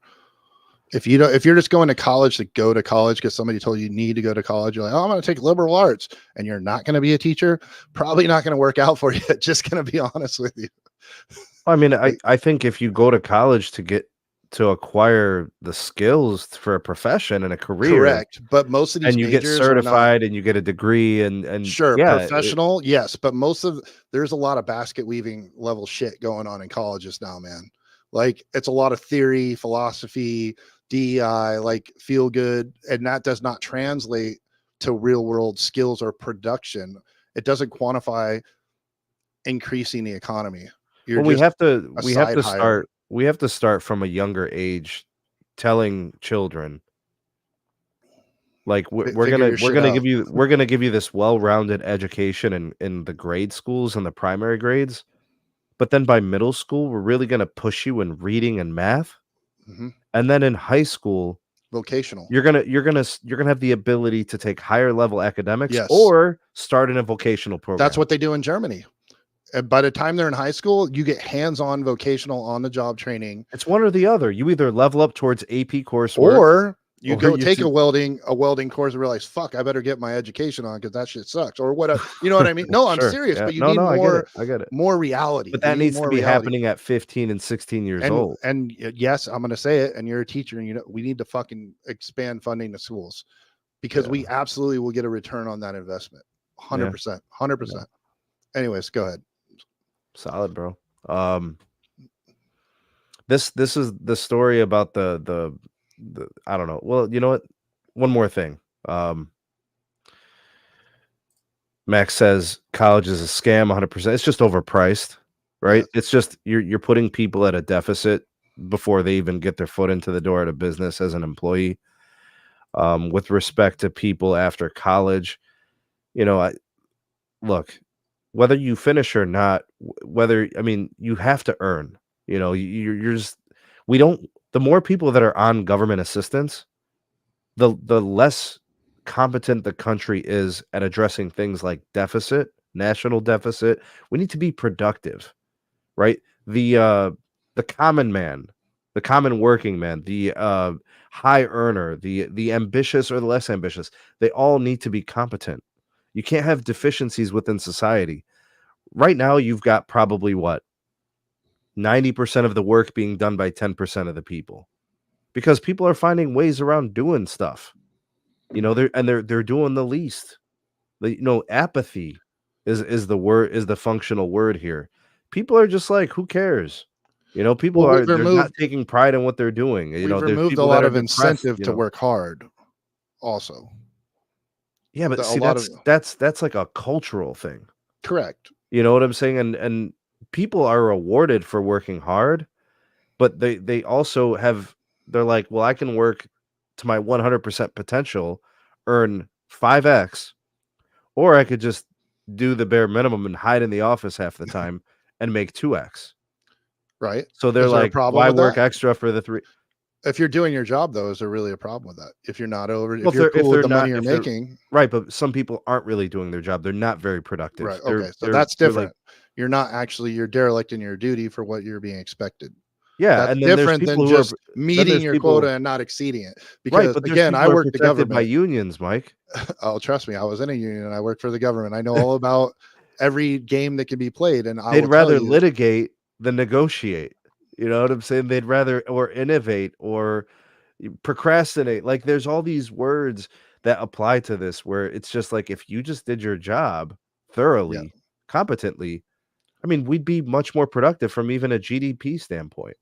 [SPEAKER 2] If you're just going to college to go to college because somebody told you need to go to college, you're like, oh, I'm going to take liberal arts, and you're not going to be a teacher, probably not going to work out for you. Just going to be honest with you.
[SPEAKER 1] I mean, I think if you go to college to acquire the skills for a profession and a career,
[SPEAKER 2] Correct. But most of these
[SPEAKER 1] and you get
[SPEAKER 2] majors are not.
[SPEAKER 1] certified and you get a degree and
[SPEAKER 2] Sure,
[SPEAKER 1] yeah,
[SPEAKER 2] professional, yes, but there's a lot of basket weaving level shit going on in colleges now, man. Like it's a lot of theory, philosophy, DEI, like feel good, and that does not translate to real world skills or production. It doesn't quantify increasing the economy. You're
[SPEAKER 1] well, we
[SPEAKER 2] just
[SPEAKER 1] have to
[SPEAKER 2] a
[SPEAKER 1] we have
[SPEAKER 2] side
[SPEAKER 1] to
[SPEAKER 2] hire.
[SPEAKER 1] start from a younger age, telling children like we're
[SPEAKER 2] Figure
[SPEAKER 1] gonna
[SPEAKER 2] your shit out.
[SPEAKER 1] we're gonna give you this well-rounded education in the grade schools and the primary grades, but then by middle school we're really gonna push you in reading and math,
[SPEAKER 2] Hmm.
[SPEAKER 1] and then in high school
[SPEAKER 2] Vocational.
[SPEAKER 1] you're gonna have the ability to take higher level academics
[SPEAKER 2] Yes,
[SPEAKER 1] or start in a vocational
[SPEAKER 2] that's
[SPEAKER 1] program.
[SPEAKER 2] what they do in Germany. And by the time they're in high school, you get hands-on vocational on the job training,
[SPEAKER 1] It's one or the other. You either level up towards AP coursework
[SPEAKER 2] or you
[SPEAKER 1] or
[SPEAKER 2] go
[SPEAKER 1] you
[SPEAKER 2] take
[SPEAKER 1] t
[SPEAKER 2] a welding course and realize, fuck, I better get my education on because that shit sucks. Or what you know what I mean? No, I'm
[SPEAKER 1] Sure,
[SPEAKER 2] serious,
[SPEAKER 1] yeah.
[SPEAKER 2] but you
[SPEAKER 1] No,
[SPEAKER 2] need
[SPEAKER 1] no, I get it, I get it.
[SPEAKER 2] more reality.
[SPEAKER 1] But
[SPEAKER 2] You
[SPEAKER 1] that
[SPEAKER 2] need
[SPEAKER 1] needs to
[SPEAKER 2] more
[SPEAKER 1] be
[SPEAKER 2] reality.
[SPEAKER 1] happening at 15 and 16 years
[SPEAKER 2] And
[SPEAKER 1] old.
[SPEAKER 2] yes, I'm gonna say it, and you're a teacher, and we need to fucking expand funding to schools because
[SPEAKER 1] Yeah,
[SPEAKER 2] we absolutely will get a return on that investment.
[SPEAKER 1] yeah,
[SPEAKER 2] 100%.
[SPEAKER 1] yeah.
[SPEAKER 2] 100%. Anyways, go ahead.
[SPEAKER 1] Solid, bro. This is the story about the I don't know. Well, you know what? One more thing. Um, Max says college is a scam 100%. It's just overpriced, right?
[SPEAKER 2] Yes.
[SPEAKER 1] It's just you're putting people at a deficit before they even get their foot into the door at a business as an employee. With respect to people after college, I look, whether you finish or not, whether I mean, you have to earn. You're just we don't. The more people that are on government assistance, the less competent the country is at addressing things like deficit, national deficit. We need to be productive, right? The common man, the common working man, the high earner, the ambitious or the less ambitious, they all need to be competent. You can't have deficiencies within society. Right now, you've got probably what 90% of the work being done by 10% of the people because people are finding ways around doing stuff. They're doing the least. Apathy is the word is the functional word here. People are just like, who cares? People
[SPEAKER 2] Well,
[SPEAKER 1] they're not taking pride in what they're doing.
[SPEAKER 2] we've
[SPEAKER 1] There's
[SPEAKER 2] removed a
[SPEAKER 1] people that
[SPEAKER 2] lot
[SPEAKER 1] are
[SPEAKER 2] of
[SPEAKER 1] depressed.
[SPEAKER 2] incentive to work hard also.
[SPEAKER 1] Yeah, but
[SPEAKER 2] A
[SPEAKER 1] see,
[SPEAKER 2] lot of
[SPEAKER 1] that's like a cultural thing.
[SPEAKER 2] correct.
[SPEAKER 1] You know what I'm saying? And people are rewarded for working hard, but they also they're like, well, I can work to my 100% potential, earn 5x, or I could just do the bare minimum and hide in the office half the time and make 2x.
[SPEAKER 2] Right.
[SPEAKER 1] So they're
[SPEAKER 2] Is there a
[SPEAKER 1] like,
[SPEAKER 2] problem
[SPEAKER 1] why
[SPEAKER 2] with
[SPEAKER 1] work
[SPEAKER 2] that?
[SPEAKER 1] extra for the 3?
[SPEAKER 2] If you're doing your job though, is there really a problem with that? If you're not over,
[SPEAKER 1] Well,
[SPEAKER 2] if you're
[SPEAKER 1] if
[SPEAKER 2] cool with
[SPEAKER 1] they're
[SPEAKER 2] the money
[SPEAKER 1] not
[SPEAKER 2] you're
[SPEAKER 1] if they're
[SPEAKER 2] making,
[SPEAKER 1] right, but some people aren't really doing their job. They're not very productive.
[SPEAKER 2] right. Okay. So
[SPEAKER 1] They're
[SPEAKER 2] that's
[SPEAKER 1] they're like,
[SPEAKER 2] different. You're not actually, you're derelict in your duty for what you're being expected.
[SPEAKER 1] yeah,
[SPEAKER 2] That's
[SPEAKER 1] and then there's
[SPEAKER 2] different
[SPEAKER 1] people
[SPEAKER 2] than
[SPEAKER 1] who are
[SPEAKER 2] just
[SPEAKER 1] then
[SPEAKER 2] meeting
[SPEAKER 1] there's
[SPEAKER 2] your quota
[SPEAKER 1] people
[SPEAKER 2] and not exceeding it.
[SPEAKER 1] right,
[SPEAKER 2] Because
[SPEAKER 1] but there's
[SPEAKER 2] again,
[SPEAKER 1] people
[SPEAKER 2] I
[SPEAKER 1] who are
[SPEAKER 2] work the
[SPEAKER 1] protected by
[SPEAKER 2] government.
[SPEAKER 1] unions, Mike.
[SPEAKER 2] Oh, trust me, I was in a union and I worked for the government. I know all about every game that can be played. And I
[SPEAKER 1] They'd
[SPEAKER 2] will tell
[SPEAKER 1] rather
[SPEAKER 2] you,
[SPEAKER 1] litigate than negotiate. You know what I'm saying? They'd rather or innovate or procrastinate. Like there's all these words that apply to this where it's just like if you just did your job
[SPEAKER 2] Yeah.
[SPEAKER 1] thoroughly, competently, I mean, we'd be much more productive from even a GDP standpoint.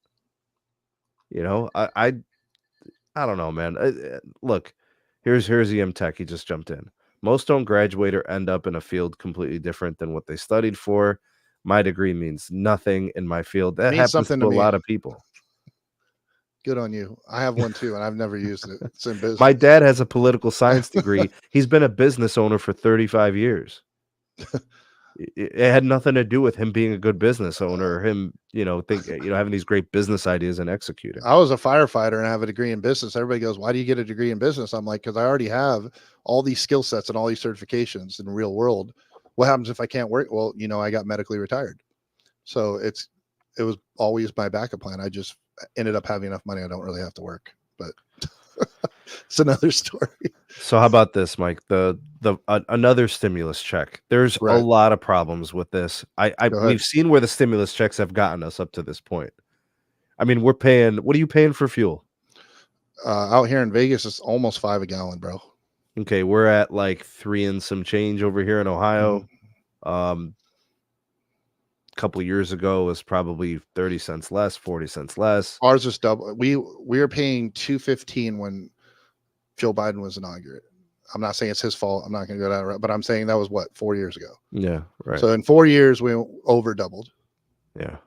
[SPEAKER 1] You know, I don't know, man. Look, here's EM Tech. He just jumped in. Most don't graduate or end up in a field completely different than what they studied for. My degree means nothing in my field. That
[SPEAKER 2] Means
[SPEAKER 1] happens
[SPEAKER 2] something
[SPEAKER 1] to
[SPEAKER 2] to
[SPEAKER 1] a
[SPEAKER 2] me.
[SPEAKER 1] lot of people.
[SPEAKER 2] Good on you. I have one too, and I've never used it. It's in
[SPEAKER 1] My
[SPEAKER 2] business.
[SPEAKER 1] dad has a political science degree. He's been a business owner for 35 years. It had nothing to do with him being a good business owner or him, having these great business ideas and executing.
[SPEAKER 2] I was a firefighter and I have a degree in business. Everybody goes, "Why do you get a degree in business?" I'm like, "Because I already have all these skill sets and all these certifications in the real world. What happens if I can't work?" Well, I got medically retired, so it was always my backup plan. I just ended up having enough money. I don't really have to work, but it's another story.
[SPEAKER 1] So how about this, Mike? Another stimulus check. There's a
[SPEAKER 2] Right.
[SPEAKER 1] lot of problems with this.
[SPEAKER 2] Go ahead.
[SPEAKER 1] We've seen where the stimulus checks have gotten us up to this point. I mean, we're paying. What are you paying for fuel?
[SPEAKER 2] Out here in Vegas, it's almost $5 a gallon, bro.
[SPEAKER 1] Okay, we're at like 3 and some change over here in Ohio. Um, a couple years ago was probably 30 cents less, 40 cents less.
[SPEAKER 2] Ours is double. We were paying $2.15 when Joe Biden was inaugurated. I'm not saying it's his fault. I'm not going to go down that route, but I'm saying that was what 4 years ago.
[SPEAKER 1] Yeah, right.
[SPEAKER 2] So in 4 years, we over doubled.
[SPEAKER 1] Yeah.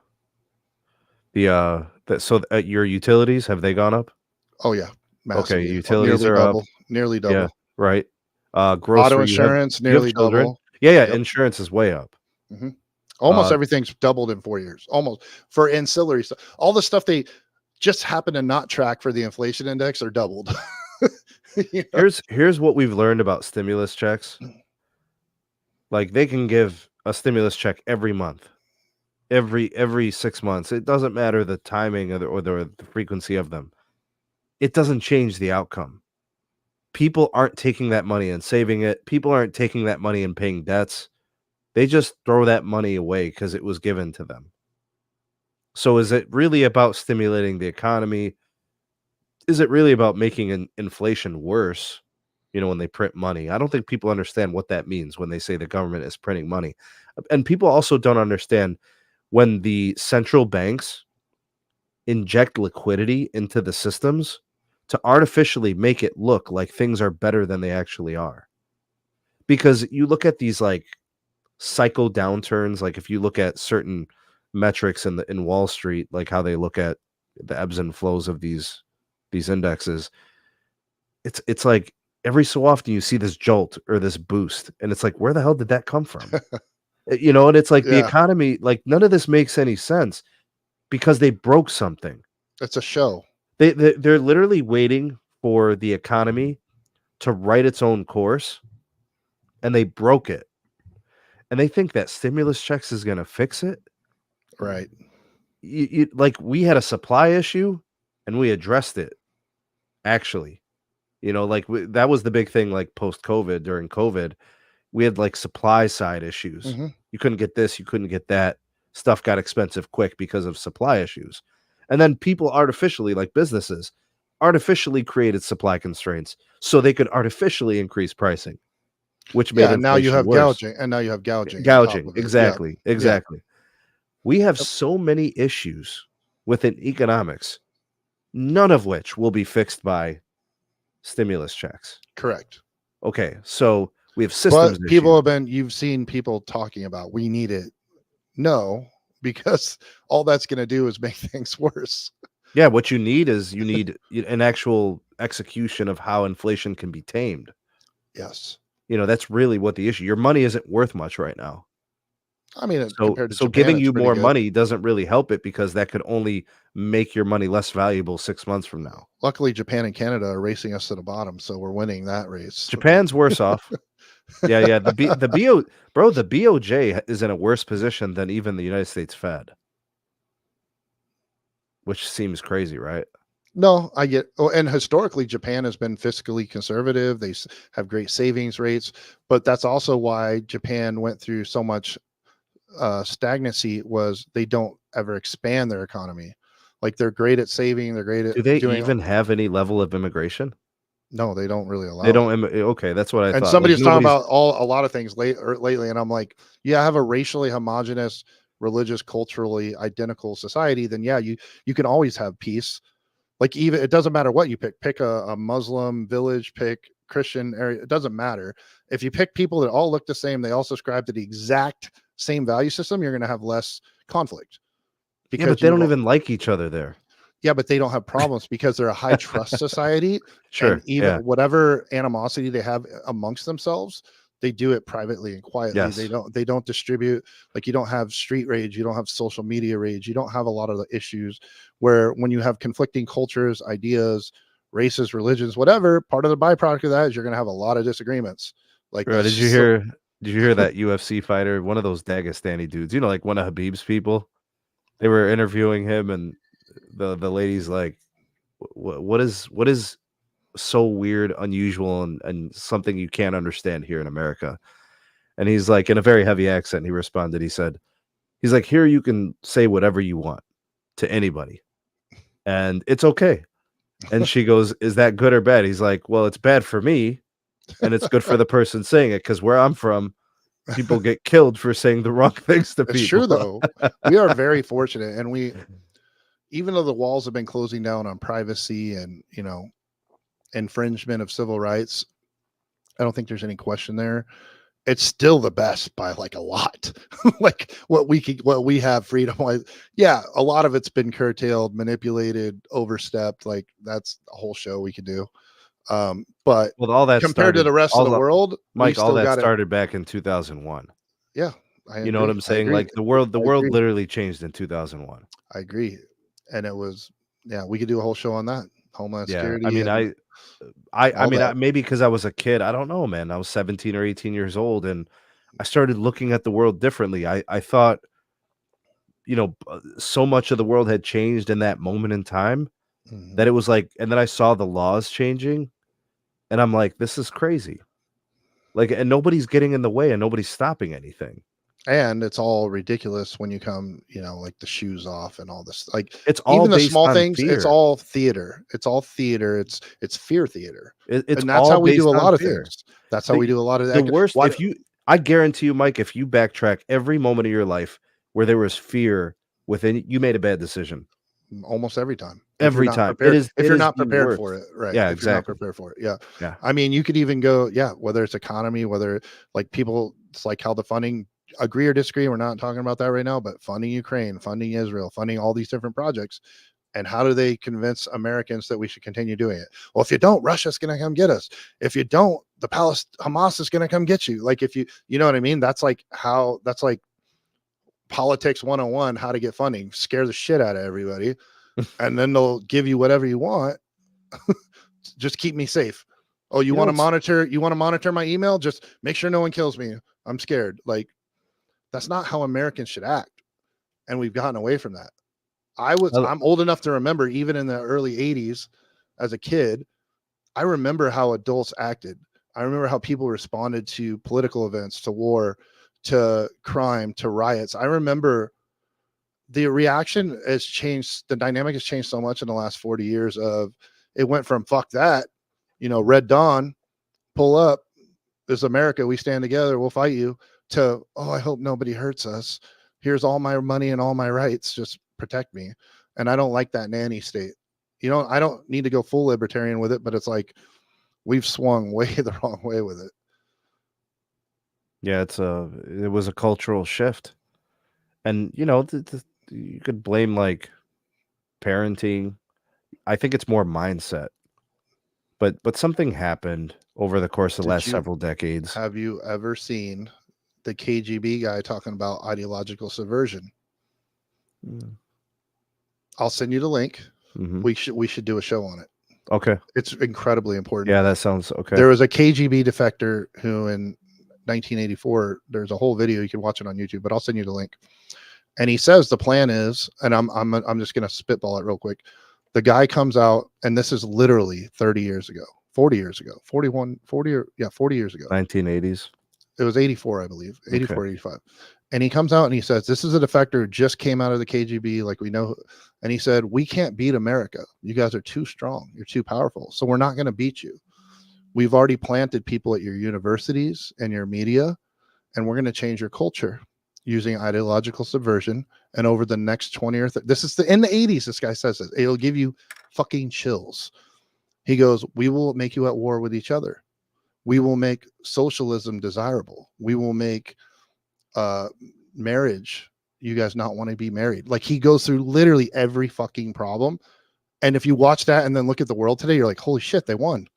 [SPEAKER 1] Your utilities, have they gone up?
[SPEAKER 2] Oh yeah,
[SPEAKER 1] Okay,
[SPEAKER 2] massively,
[SPEAKER 1] utilities
[SPEAKER 2] nearly
[SPEAKER 1] are up.
[SPEAKER 2] double, nearly
[SPEAKER 1] Yeah,
[SPEAKER 2] double.
[SPEAKER 1] right.
[SPEAKER 2] Auto
[SPEAKER 1] Grocery,
[SPEAKER 2] insurance
[SPEAKER 1] you have
[SPEAKER 2] nearly
[SPEAKER 1] children?
[SPEAKER 2] double.
[SPEAKER 1] Yeah,
[SPEAKER 2] Yep.
[SPEAKER 1] insurance is way up.
[SPEAKER 2] hmm Almost everything's doubled in 4 years. Almost for ancillary stuff. All the stuff they just happen to not track for the inflation index are doubled.
[SPEAKER 1] Here's what we've learned about stimulus checks. Like, they can give a stimulus check every month, every 6 months. It doesn't matter the timing or the frequency of them. It doesn't change the outcome. People aren't taking that money and saving it. People aren't taking that money and paying debts. They just throw that money away because it was given to them. So is it really about stimulating the economy? Is it really about making inflation worse? When they print money, I don't think people understand what that means when they say the government is printing money. And people also don't understand when the central banks inject liquidity into the systems to artificially make it look like things are better than they actually are. Because you look at these like cycle downturns, like if you look at certain metrics in Wall Street, like how they look at the ebbs and flows of these indexes, it's like every so often you see this jolt or this boost, and it's like, where the hell did that come from? And it's like the
[SPEAKER 2] Yeah,
[SPEAKER 1] economy, like none of this makes any sense because they broke something.
[SPEAKER 2] it's a show.
[SPEAKER 1] They're literally waiting for the economy to write its own course, and they broke it. And they think that stimulus checks is going to fix it.
[SPEAKER 2] Right.
[SPEAKER 1] Like we had a supply issue, and we addressed it. Actually, like that was the big thing. Like post COVID, during COVID, we had like supply side issues.
[SPEAKER 2] hmm
[SPEAKER 1] You couldn't get this, you couldn't get that. Stuff got expensive quick because of supply issues. And then people artificially, like businesses, artificially created supply constraints so they could artificially increase pricing, which made
[SPEAKER 2] Yeah, and now you
[SPEAKER 1] inflation
[SPEAKER 2] have
[SPEAKER 1] worse.
[SPEAKER 2] gouging, and now you have gouging on top
[SPEAKER 1] Gouging,
[SPEAKER 2] of it. Yeah,
[SPEAKER 1] exactly,
[SPEAKER 2] yeah,
[SPEAKER 1] exactly. We have
[SPEAKER 2] Yep.
[SPEAKER 1] so many issues within economics, none of which will be fixed by stimulus checks.
[SPEAKER 2] Correct.
[SPEAKER 1] Okay, so we have systems
[SPEAKER 2] But
[SPEAKER 1] issues.
[SPEAKER 2] you've seen people talking about we need it. No, because all that's going to do is make things worse.
[SPEAKER 1] Yeah, what you need is an actual execution of how inflation can be tamed.
[SPEAKER 2] Yes.
[SPEAKER 1] That's really what the issue. Your money isn't worth much right now.
[SPEAKER 2] I mean,
[SPEAKER 1] So
[SPEAKER 2] compared to
[SPEAKER 1] so
[SPEAKER 2] Japan,
[SPEAKER 1] giving
[SPEAKER 2] it's
[SPEAKER 1] you
[SPEAKER 2] pretty
[SPEAKER 1] more
[SPEAKER 2] good.
[SPEAKER 1] money doesn't really help it because that could only make your money less valuable 6 months from now.
[SPEAKER 2] Luckily, Japan and Canada are racing us to the bottom, so we're winning that race.
[SPEAKER 1] Japan's worse off. Yeah, the BOJ is in a worse position than even the United States Fed, which seems crazy, right?
[SPEAKER 2] No, I get. Oh, and historically, Japan has been fiscally conservative. They have great savings rates, but that's also why Japan went through so much stagnancy. Was they don't ever expand their economy. Like they're great at saving. They're great at
[SPEAKER 1] Do they
[SPEAKER 2] doing.
[SPEAKER 1] even have any level of immigration?
[SPEAKER 2] No, they don't really
[SPEAKER 1] They
[SPEAKER 2] allow it.
[SPEAKER 1] don't. Okay, that's what I
[SPEAKER 2] And
[SPEAKER 1] thought. Like
[SPEAKER 2] somebody was talking
[SPEAKER 1] nobody's.
[SPEAKER 2] about a lot of things lately, and I'm like, yeah, I have a racially homogenous, religious, culturally identical society. Then yeah, you can always have peace. Like even it doesn't matter what you pick a Muslim village, pick Christian area, it doesn't matter. If you pick people that all look the same, they all subscribe to the exact same value system, you're going to have less conflict
[SPEAKER 1] Yeah, but
[SPEAKER 2] because
[SPEAKER 1] they don't even like each other there.
[SPEAKER 2] yeah, but they don't have problems because they're a high trust society. And
[SPEAKER 1] Sure.
[SPEAKER 2] even
[SPEAKER 1] Yeah.
[SPEAKER 2] whatever animosity they have amongst themselves, they do it privately and quietly.
[SPEAKER 1] Yes.
[SPEAKER 2] They don't distribute, like you don't have street rage, you don't have social media rage, you don't have a lot of the issues where when you have conflicting cultures, ideas, races, religions, whatever, part of the byproduct of that is you're going to have a lot of disagreements. Like
[SPEAKER 1] Bro,
[SPEAKER 2] that's
[SPEAKER 1] did you
[SPEAKER 2] just so,
[SPEAKER 1] hear? Did you hear that UFC fighter, one of those Dagestani dudes? You know, like one of Habib's people. They were interviewing him, and the lady's like, what is so weird, unusual, and something you can't understand here in America?" And he's like, in a very heavy accent, he responded. He said, "He's like, here you can say whatever you want to anybody, and it's okay." And she goes, "Is that good or bad?" He's like, "Well, it's bad for me, and it's good for the person saying it, because where I'm from, people get killed for saying the wrong things to
[SPEAKER 2] it's
[SPEAKER 1] people."
[SPEAKER 2] true though. We are very fortunate, and even though the walls have been closing down on privacy and infringement of civil rights, I don't think there's any question there. It's still the best by like a lot. Like what we have freedom wise. Yeah, a lot of it's been curtailed, manipulated, overstepped. Like that's a whole show we could do. But
[SPEAKER 1] Well, all that
[SPEAKER 2] compared to
[SPEAKER 1] started
[SPEAKER 2] the rest of
[SPEAKER 1] all
[SPEAKER 2] the
[SPEAKER 1] the
[SPEAKER 2] world, we
[SPEAKER 1] Mike, all
[SPEAKER 2] still
[SPEAKER 1] that
[SPEAKER 2] got it.
[SPEAKER 1] started back in 2001.
[SPEAKER 2] Yeah, I
[SPEAKER 1] You know what
[SPEAKER 2] agree.
[SPEAKER 1] I'm
[SPEAKER 2] I
[SPEAKER 1] saying?
[SPEAKER 2] agree.
[SPEAKER 1] Like the world
[SPEAKER 2] agree.
[SPEAKER 1] literally changed in 2001.
[SPEAKER 2] I agree. And it was, yeah, we could do a whole show on that. Homeland
[SPEAKER 1] Yeah, I
[SPEAKER 2] Security
[SPEAKER 1] mean,
[SPEAKER 2] and
[SPEAKER 1] I
[SPEAKER 2] all
[SPEAKER 1] mean,
[SPEAKER 2] that.
[SPEAKER 1] maybe because I was a kid, I don't know, man. I was 17 or 18 years old, and I started looking at the world differently. I thought, so much of the world had changed in that moment in time
[SPEAKER 2] Mhm.
[SPEAKER 1] that it was like, and then I saw the laws changing, and I'm like, this is crazy. Like, and nobody's getting in the way, and nobody's stopping anything.
[SPEAKER 2] And it's all ridiculous when you come, like the shoes off and all this. Like
[SPEAKER 1] It's all
[SPEAKER 2] even the
[SPEAKER 1] based
[SPEAKER 2] small
[SPEAKER 1] on
[SPEAKER 2] things, it's
[SPEAKER 1] fear.
[SPEAKER 2] all theater. It's all theater. It's fear theater.
[SPEAKER 1] It's
[SPEAKER 2] And that's
[SPEAKER 1] all
[SPEAKER 2] how we do
[SPEAKER 1] based
[SPEAKER 2] a
[SPEAKER 1] on
[SPEAKER 2] lot of
[SPEAKER 1] fear.
[SPEAKER 2] things. That's how we
[SPEAKER 1] The
[SPEAKER 2] do a lot of
[SPEAKER 1] the
[SPEAKER 2] that.
[SPEAKER 1] worst,
[SPEAKER 2] What
[SPEAKER 1] I guarantee you, Mike, if you backtrack every moment of your life where there was fear within, you made a bad decision.
[SPEAKER 2] almost every time.
[SPEAKER 1] Every time. It is
[SPEAKER 2] If
[SPEAKER 1] it
[SPEAKER 2] you're
[SPEAKER 1] is
[SPEAKER 2] not
[SPEAKER 1] the
[SPEAKER 2] prepared for
[SPEAKER 1] worst.
[SPEAKER 2] it, right?
[SPEAKER 1] Yeah,
[SPEAKER 2] If you're not
[SPEAKER 1] exactly.
[SPEAKER 2] prepared for it. Yeah.
[SPEAKER 1] Yeah.
[SPEAKER 2] I mean, you could even go, yeah, whether it's economy, whether like people, it's like how the funding, agree or disagree. We're not talking about that right now, but funding Ukraine, funding Israel, funding all these different projects. And how do they convince Americans that we should continue doing it? Well, if you don't, Russia's going to come get us. If you don't, Hamas is going to come get you. Like if you know what I mean? That's like politics 101, how to get funding, scare the shit out of everybody. And then they'll give you whatever you want. Just keep me safe. Oh,
[SPEAKER 1] You know what's
[SPEAKER 2] you want to monitor my email? Just make sure no one kills me. I'm scared. Like that's not how Americans should act. And we've gotten away from that.
[SPEAKER 1] uh,
[SPEAKER 2] I'm old enough to remember even in the early 80s as a kid, I remember how adults acted. I remember how people responded to political events, to war, to crime, to riots. I remember the reaction has changed. The dynamic has changed so much in the last 40 years of it went from fuck that, Red Dawn, pull up, this is America, we stand together, we'll fight you, to, oh, I hope nobody hurts us. Here's all my money and all my rights, just protect me. And I don't like that nanny state. I don't need to go full libertarian with it, but it's like we've swung way the wrong way with it.
[SPEAKER 1] yeah, it was a cultural shift. And you could blame like parenting. I think it's more mindset. But something happened over the course of the
[SPEAKER 2] Did
[SPEAKER 1] last
[SPEAKER 2] you
[SPEAKER 1] several decades.
[SPEAKER 2] have you ever seen the KGB guy talking about ideological subversion?
[SPEAKER 1] Mm.
[SPEAKER 2] I'll send you the link.
[SPEAKER 1] Mhm.
[SPEAKER 2] We should do a show on it.
[SPEAKER 1] Okay.
[SPEAKER 2] It's incredibly important.
[SPEAKER 1] Yeah, that sounds okay.
[SPEAKER 2] There was a KGB defector who in 1984, there's a whole video, you can watch it on YouTube, but I'll send you the link. And he says the plan is, and I'm just going to spitball it real quick. The guy comes out, and this is literally 30 years ago, 40 years ago, 41, 40 or yeah, 40 years ago.
[SPEAKER 1] 1980s.
[SPEAKER 2] It was 84, I believe,
[SPEAKER 1] Okay.
[SPEAKER 2] 84, 85. And he comes out and he says, this is a defector who just came out of the KGB, like we know. And he said, we can't beat America. You guys are too strong. You're too powerful. So we're not going to beat you. We've already planted people at your universities and your media, and we're going to change your culture using ideological subversion. And over the next 20 or 30, this is in the 80s, this guy says it. It'll give you fucking chills. He goes, we will make you at war with each other. We will make socialism desirable. We will make marriage, you guys not want to be married. Like, he goes through literally every fucking problem. And if you watch that and then look at the world today, you're like, holy shit, they won.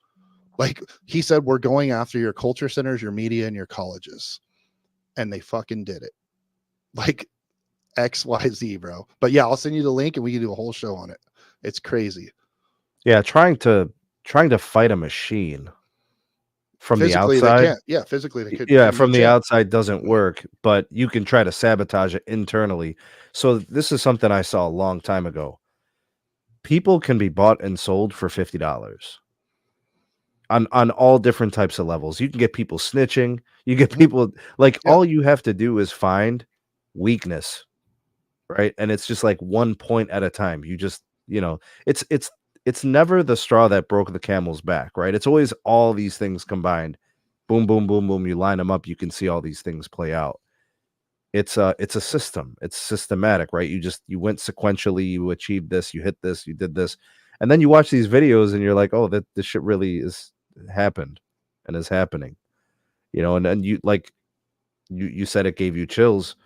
[SPEAKER 2] Like, he said, we're going after your culture centers, your media, and your colleges. And they fucking did it. Like, XYZ, bro. But yeah, I'll send you the link and we can do a whole show on it. It's crazy.
[SPEAKER 1] Yeah, trying to fight a machine from
[SPEAKER 2] Physically,
[SPEAKER 1] the outside.
[SPEAKER 2] they can't. Yeah, physically they could.
[SPEAKER 1] Yeah, from the outside doesn't work, but you can try to sabotage it internally. So this is something I saw a long time ago. People can be bought and sold for $50 on all different types of levels. You can get people snitching. You get people like all you have to do is find weakness, right? And it's just like 1 point at a time. You just, it's never the straw that broke the camel's back, right? It's always all these things combined. Boom, boom, boom, boom. You line them up, you can see all these things play out. It's a system. It's systematic, right? You went sequentially, you achieved this, you hit this, you did this. And then you watch these videos and you're like, oh, that this shit really is happened and is happening. And then you said it gave you chills.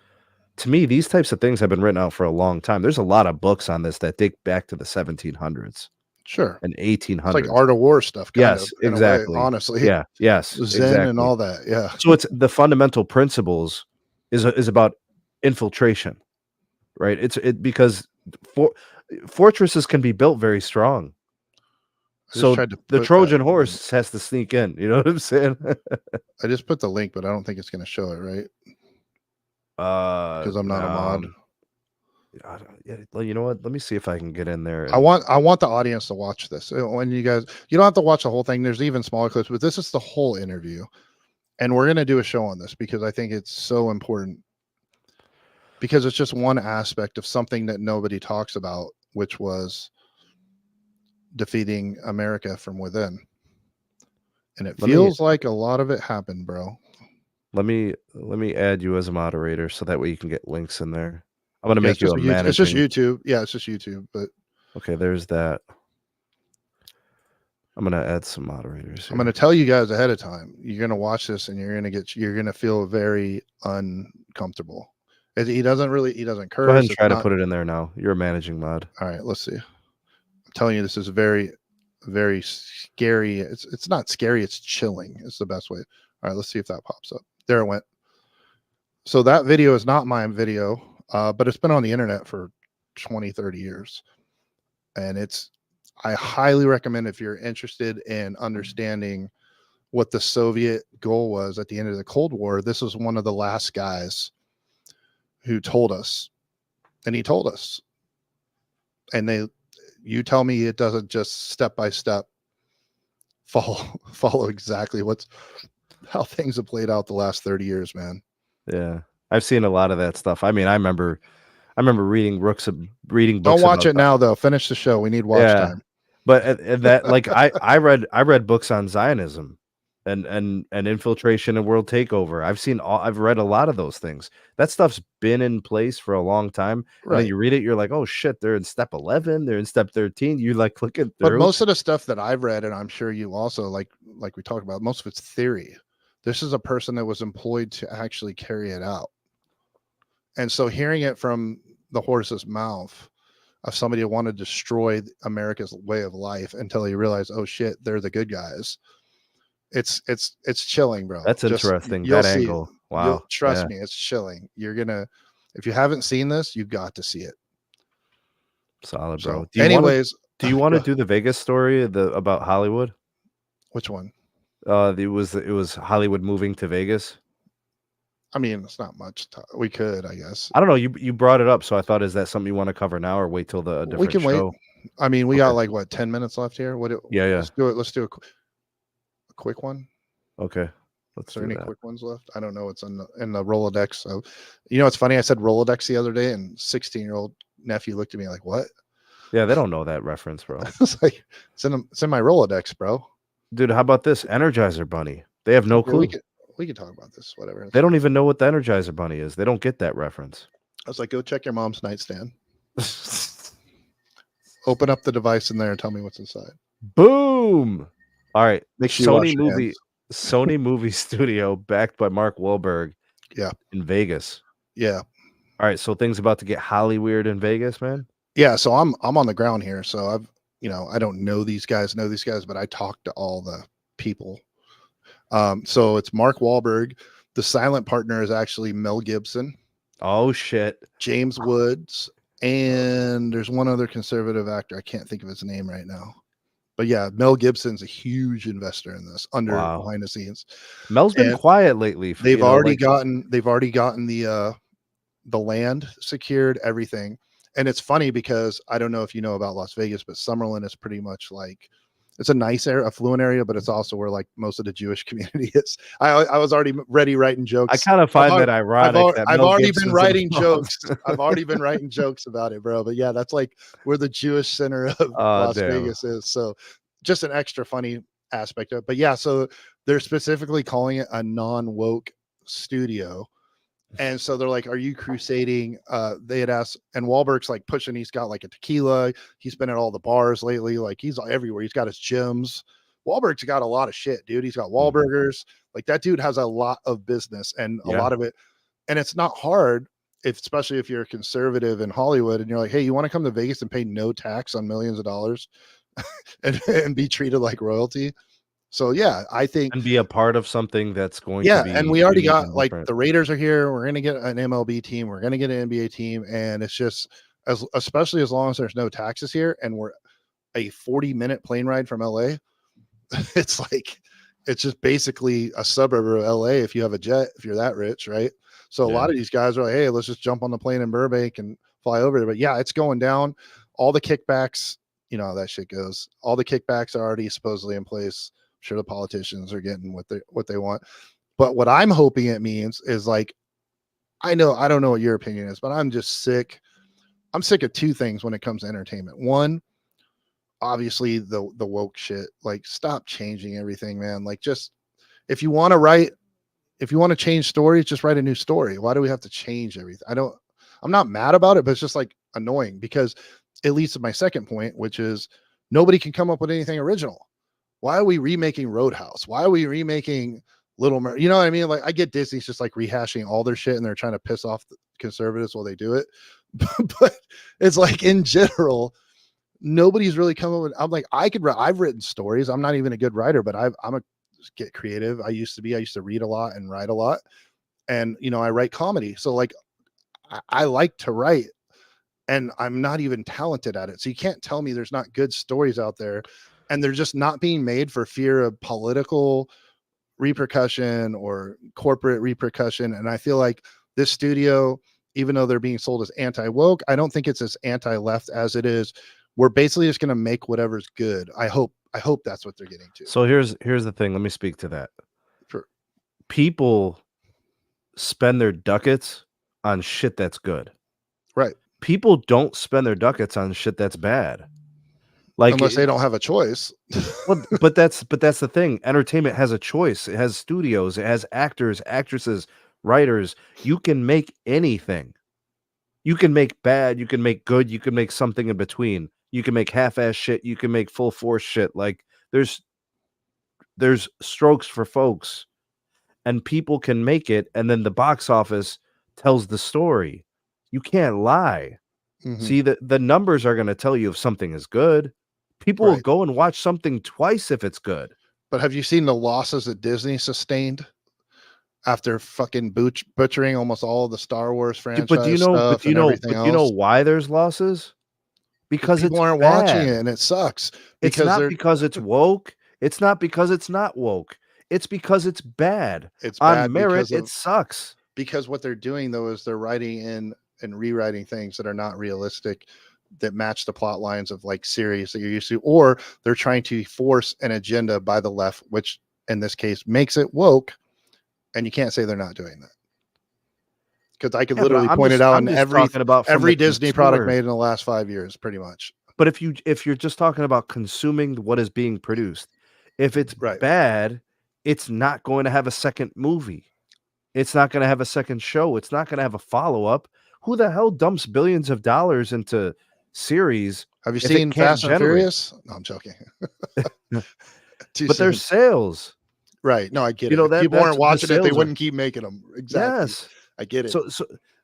[SPEAKER 1] To me, these types of things have been written out for a long time. There's a lot of books on this that date back to the 1700s.
[SPEAKER 2] Sure.
[SPEAKER 1] And 1800s.
[SPEAKER 2] It's like Art of War stuff.
[SPEAKER 1] Yes, exactly.
[SPEAKER 2] Way, honestly.
[SPEAKER 1] Yeah. Yes.
[SPEAKER 2] Zen
[SPEAKER 1] exactly.
[SPEAKER 2] and all that. Yeah.
[SPEAKER 1] So it's the fundamental principles is about infiltration, right? Because fortresses can be built very strong. So the Trojan horse has to sneak in. You know what I'm saying?
[SPEAKER 2] I just put the link, but I don't think it's going to show it, right? Because I'm not a mod.
[SPEAKER 1] You know what? Let me see if I can get in there.
[SPEAKER 2] I want the audience to watch this. When you don't have to watch the whole thing. There's even smaller clips, but this is the whole interview, and we're going to do a show on this because I think it's so important. Because it's just one aspect of something that nobody talks about, which was defeating America from within. And it feels like a lot of it happened, bro.
[SPEAKER 1] Let me add you as a moderator so that way you can get links in there. I'm going to make you a manager.
[SPEAKER 2] It's just YouTube. Yeah, it's just YouTube. But
[SPEAKER 1] okay, there's that. I'm going to add some moderators here.
[SPEAKER 2] I'm going to tell you guys ahead of time. You're going to watch this and you're going to feel very uncomfortable. He doesn't curse.
[SPEAKER 1] Go ahead and try to put it in there now. You're a managing mod.
[SPEAKER 2] All right, let's see. I'm telling you, this is very, very scary. It's not scary. It's chilling. It's the best way. All right, let's see if that pops up. There it went. So that video is not my video, but it's been on the internet for 20, 30 years. And I highly recommend if you're interested in understanding what the Soviet goal was at the end of the Cold War. This was one of the last guys who told us, and he told us, and you tell me it doesn't just step by step follow exactly how things have played out the last 30 years, man.
[SPEAKER 1] Yeah. I've seen a lot of that stuff. I mean, I remember reading books.
[SPEAKER 2] Don't watch it now though. Finish the show. We need watch time.
[SPEAKER 1] But that, like, I read books on Zionism and infiltration and world takeover. I've read a lot of those things. That stuff's been in place for a long time. Right. And then you read it, you're like, oh shit, they're in step 11, they're in step 13. You like look at
[SPEAKER 2] But most of the stuff that I've read, and I'm sure you also like we talked about, most of it's theory. This is a person that was employed to actually carry it out. And so hearing it from the horse's mouth of somebody who wanted to destroy America's way of life until he realized, oh shit, they're the good guys. It's chilling, bro.
[SPEAKER 1] That's interesting. That angle. Wow.
[SPEAKER 2] Trust me, it's chilling. If you haven't seen this, you got to see it.
[SPEAKER 1] Solid, bro.
[SPEAKER 2] Do
[SPEAKER 1] you want to do the Vegas story about Hollywood?
[SPEAKER 2] Which one?
[SPEAKER 1] It was Hollywood moving to Vegas.
[SPEAKER 2] I mean, it's not much. We could, I guess.
[SPEAKER 1] I don't know. You brought it up, so I thought, is that something you want to cover now, or wait till the different
[SPEAKER 2] we can
[SPEAKER 1] show?
[SPEAKER 2] Wait. I mean, we got like what 10 minutes left here.
[SPEAKER 1] Yeah.
[SPEAKER 2] Let's do it. Let's do a quick one.
[SPEAKER 1] Okay. Let's
[SPEAKER 2] Is there
[SPEAKER 1] do
[SPEAKER 2] any
[SPEAKER 1] that.
[SPEAKER 2] quick ones left? I don't know what's in the Rolodex. So, it's funny. I said Rolodex the other day, and 16-year-old nephew looked at me like, "What?"
[SPEAKER 1] Yeah, they don't know that reference, bro.
[SPEAKER 2] It's like it's in my Rolodex, bro.
[SPEAKER 1] Dude, how about this Energizer Bunny? They have no
[SPEAKER 2] Okay, we
[SPEAKER 1] clue.
[SPEAKER 2] could talk about this. Whatever.
[SPEAKER 1] They don't even know what the Energizer Bunny is. They don't get that reference.
[SPEAKER 2] I was like, go check your mom's nightstand. Open up the device in there and tell me what's inside.
[SPEAKER 1] Boom. All right.
[SPEAKER 2] Make sure you wash your hands.
[SPEAKER 1] Sony movie studio backed by Mark Wahlberg.
[SPEAKER 2] Yeah.
[SPEAKER 1] In Vegas.
[SPEAKER 2] Yeah.
[SPEAKER 1] All right. So things about to get Holly weird in Vegas, man.
[SPEAKER 2] Yeah. So I'm on the ground here. So I don't know these guys, but I talk to all the people. So it's Mark Wahlberg. The silent partner is actually Mel Gibson.
[SPEAKER 1] Oh shit.
[SPEAKER 2] James Woods. And there's one other conservative actor. I can't think of his name right now. But yeah, Mel Gibson's a huge investor in this behind the scenes.
[SPEAKER 1] Mel's been quiet lately.
[SPEAKER 2] They've already gotten the land secured, everything. And it's funny because I don't know if you know about Las Vegas, but Summerlin is pretty much like, it's a nice area, affluent area, but it's also where like most of the Jewish community is. I was already ready writing jokes.
[SPEAKER 1] I kind of find that ironic.
[SPEAKER 2] I've already been writing jokes. I've already been writing jokes about it, bro. But yeah, that's like where the Jewish center of Las Vegas is. So just an extra funny aspect of it. But yeah, so they're specifically calling it a non-woke studio. And so they're like, are you crusading? They had asked, and Wahlberg's like pushing, he's got like a tequila. He's been at all the bars lately. Like he's everywhere. He's got his gyms. Wahlberg's got a lot of shit, dude. He's got Wahlburgers. Like that dude has a lot of business and a lot of it. And it's not hard, especially if you're a conservative in Hollywood and you're like, hey, you want to come to Vegas and pay no tax on millions of dollars and be treated like royalty? So yeah, I think,
[SPEAKER 1] and be a part of something that's going to be.
[SPEAKER 2] And we already got like the Raiders are here. We're going to get an MLB team. We're going to get an NBA team. And it's just especially as long as there's no taxes here and we're a 40-minute plane ride from LA. It's just basically a suburb of LA. If you have a jet, if you're that rich, right? So a lot of these guys are like, hey, let's just jump on the plane in Burbank and fly over there. But yeah, it's going down. All the kickbacks, you know how that shit goes. All the kickbacks are already supposedly in place. Sure, the politicians are getting what they want, but what I'm hoping it means is like, I don't know what your opinion is, but I'm just sick. I'm sick of two things when it comes to entertainment. One, obviously the woke shit. Like, stop changing everything, man. Like, just if you want to change stories, just write a new story. Why do we have to change everything? I'm not mad about it, but it's just like annoying because it leads to my second point, which is nobody can come up with anything original. Why are we remaking Roadhouse? Why are we remaking Little you know what I mean? Like, I get Disney's just like rehashing all their shit and they're trying to piss off the conservatives while they do it. But it's like, in general, nobody's really come up with, I'm like, I've written stories. I'm not even a good writer, but get creative. I used to read a lot and write a lot. And, I write comedy. So like, I like to write and I'm not even talented at it. So you can't tell me there's not good stories out there. And they're just not being made for fear of political repercussion or corporate repercussion. And I feel like this studio, even though they're being sold as anti-woke, I don't think it's as anti-left as it is. We're basically just going to make whatever's good. I hope that's what they're getting to.
[SPEAKER 1] So here's the thing. Let me speak to that.
[SPEAKER 2] Sure.
[SPEAKER 1] People spend their ducats on shit that's good.
[SPEAKER 2] Right.
[SPEAKER 1] People don't spend their ducats on shit that's bad. Like,
[SPEAKER 2] unless they don't have a choice.
[SPEAKER 1] Well, but that's the thing. Entertainment has a choice. It has studios, it has actors, actresses, writers. You can make anything. You can make bad, you can make good, you can make something in between. You can make half-ass shit, you can make full force shit. Like, there's strokes for folks. And people can make it, and then the box office tells the story. You can't lie. Mm-hmm. See, the numbers are going to tell you if something is good. People will go and watch something twice if it's good.
[SPEAKER 2] But have you seen the losses that Disney sustained after fucking butchering almost all of the Star Wars franchise stuff and everything else?
[SPEAKER 1] You know why there's losses? Because
[SPEAKER 2] people aren't watching it and it sucks.
[SPEAKER 1] It's not because it's woke. It's not because it's not woke. It's because it's bad. It's bad on merit. It sucks.
[SPEAKER 2] Because what they're doing though is they're writing in and rewriting things that are not realistic, that match the plot lines of like series that you're used to, or they're trying to force an agenda by the left, which in this case makes it woke, and you can't say they're not doing that. Because I could
[SPEAKER 1] Yeah, but
[SPEAKER 2] literally point it out
[SPEAKER 1] I'm
[SPEAKER 2] in
[SPEAKER 1] just talking about from the
[SPEAKER 2] every Disney product
[SPEAKER 1] consumer.
[SPEAKER 2] made in the last 5 years, pretty much.
[SPEAKER 1] But if you're just talking about consuming what is being produced, if it's
[SPEAKER 2] Right.
[SPEAKER 1] bad, it's not going to have a second movie. It's not gonna have a second show. It's not gonna have a follow-up. Who the hell dumps billions of dollars into series
[SPEAKER 2] Have you
[SPEAKER 1] if it
[SPEAKER 2] seen
[SPEAKER 1] can't
[SPEAKER 2] Fast and
[SPEAKER 1] generate?
[SPEAKER 2] Furious? No, I'm joking. Too
[SPEAKER 1] But there's
[SPEAKER 2] soon.
[SPEAKER 1] sales.
[SPEAKER 2] Right. No, I get
[SPEAKER 1] You
[SPEAKER 2] it.
[SPEAKER 1] know,
[SPEAKER 2] If people
[SPEAKER 1] that's
[SPEAKER 2] weren't
[SPEAKER 1] the
[SPEAKER 2] watching it, they
[SPEAKER 1] sales are
[SPEAKER 2] wouldn't keep making them. Exactly.
[SPEAKER 1] yes.
[SPEAKER 2] I get it.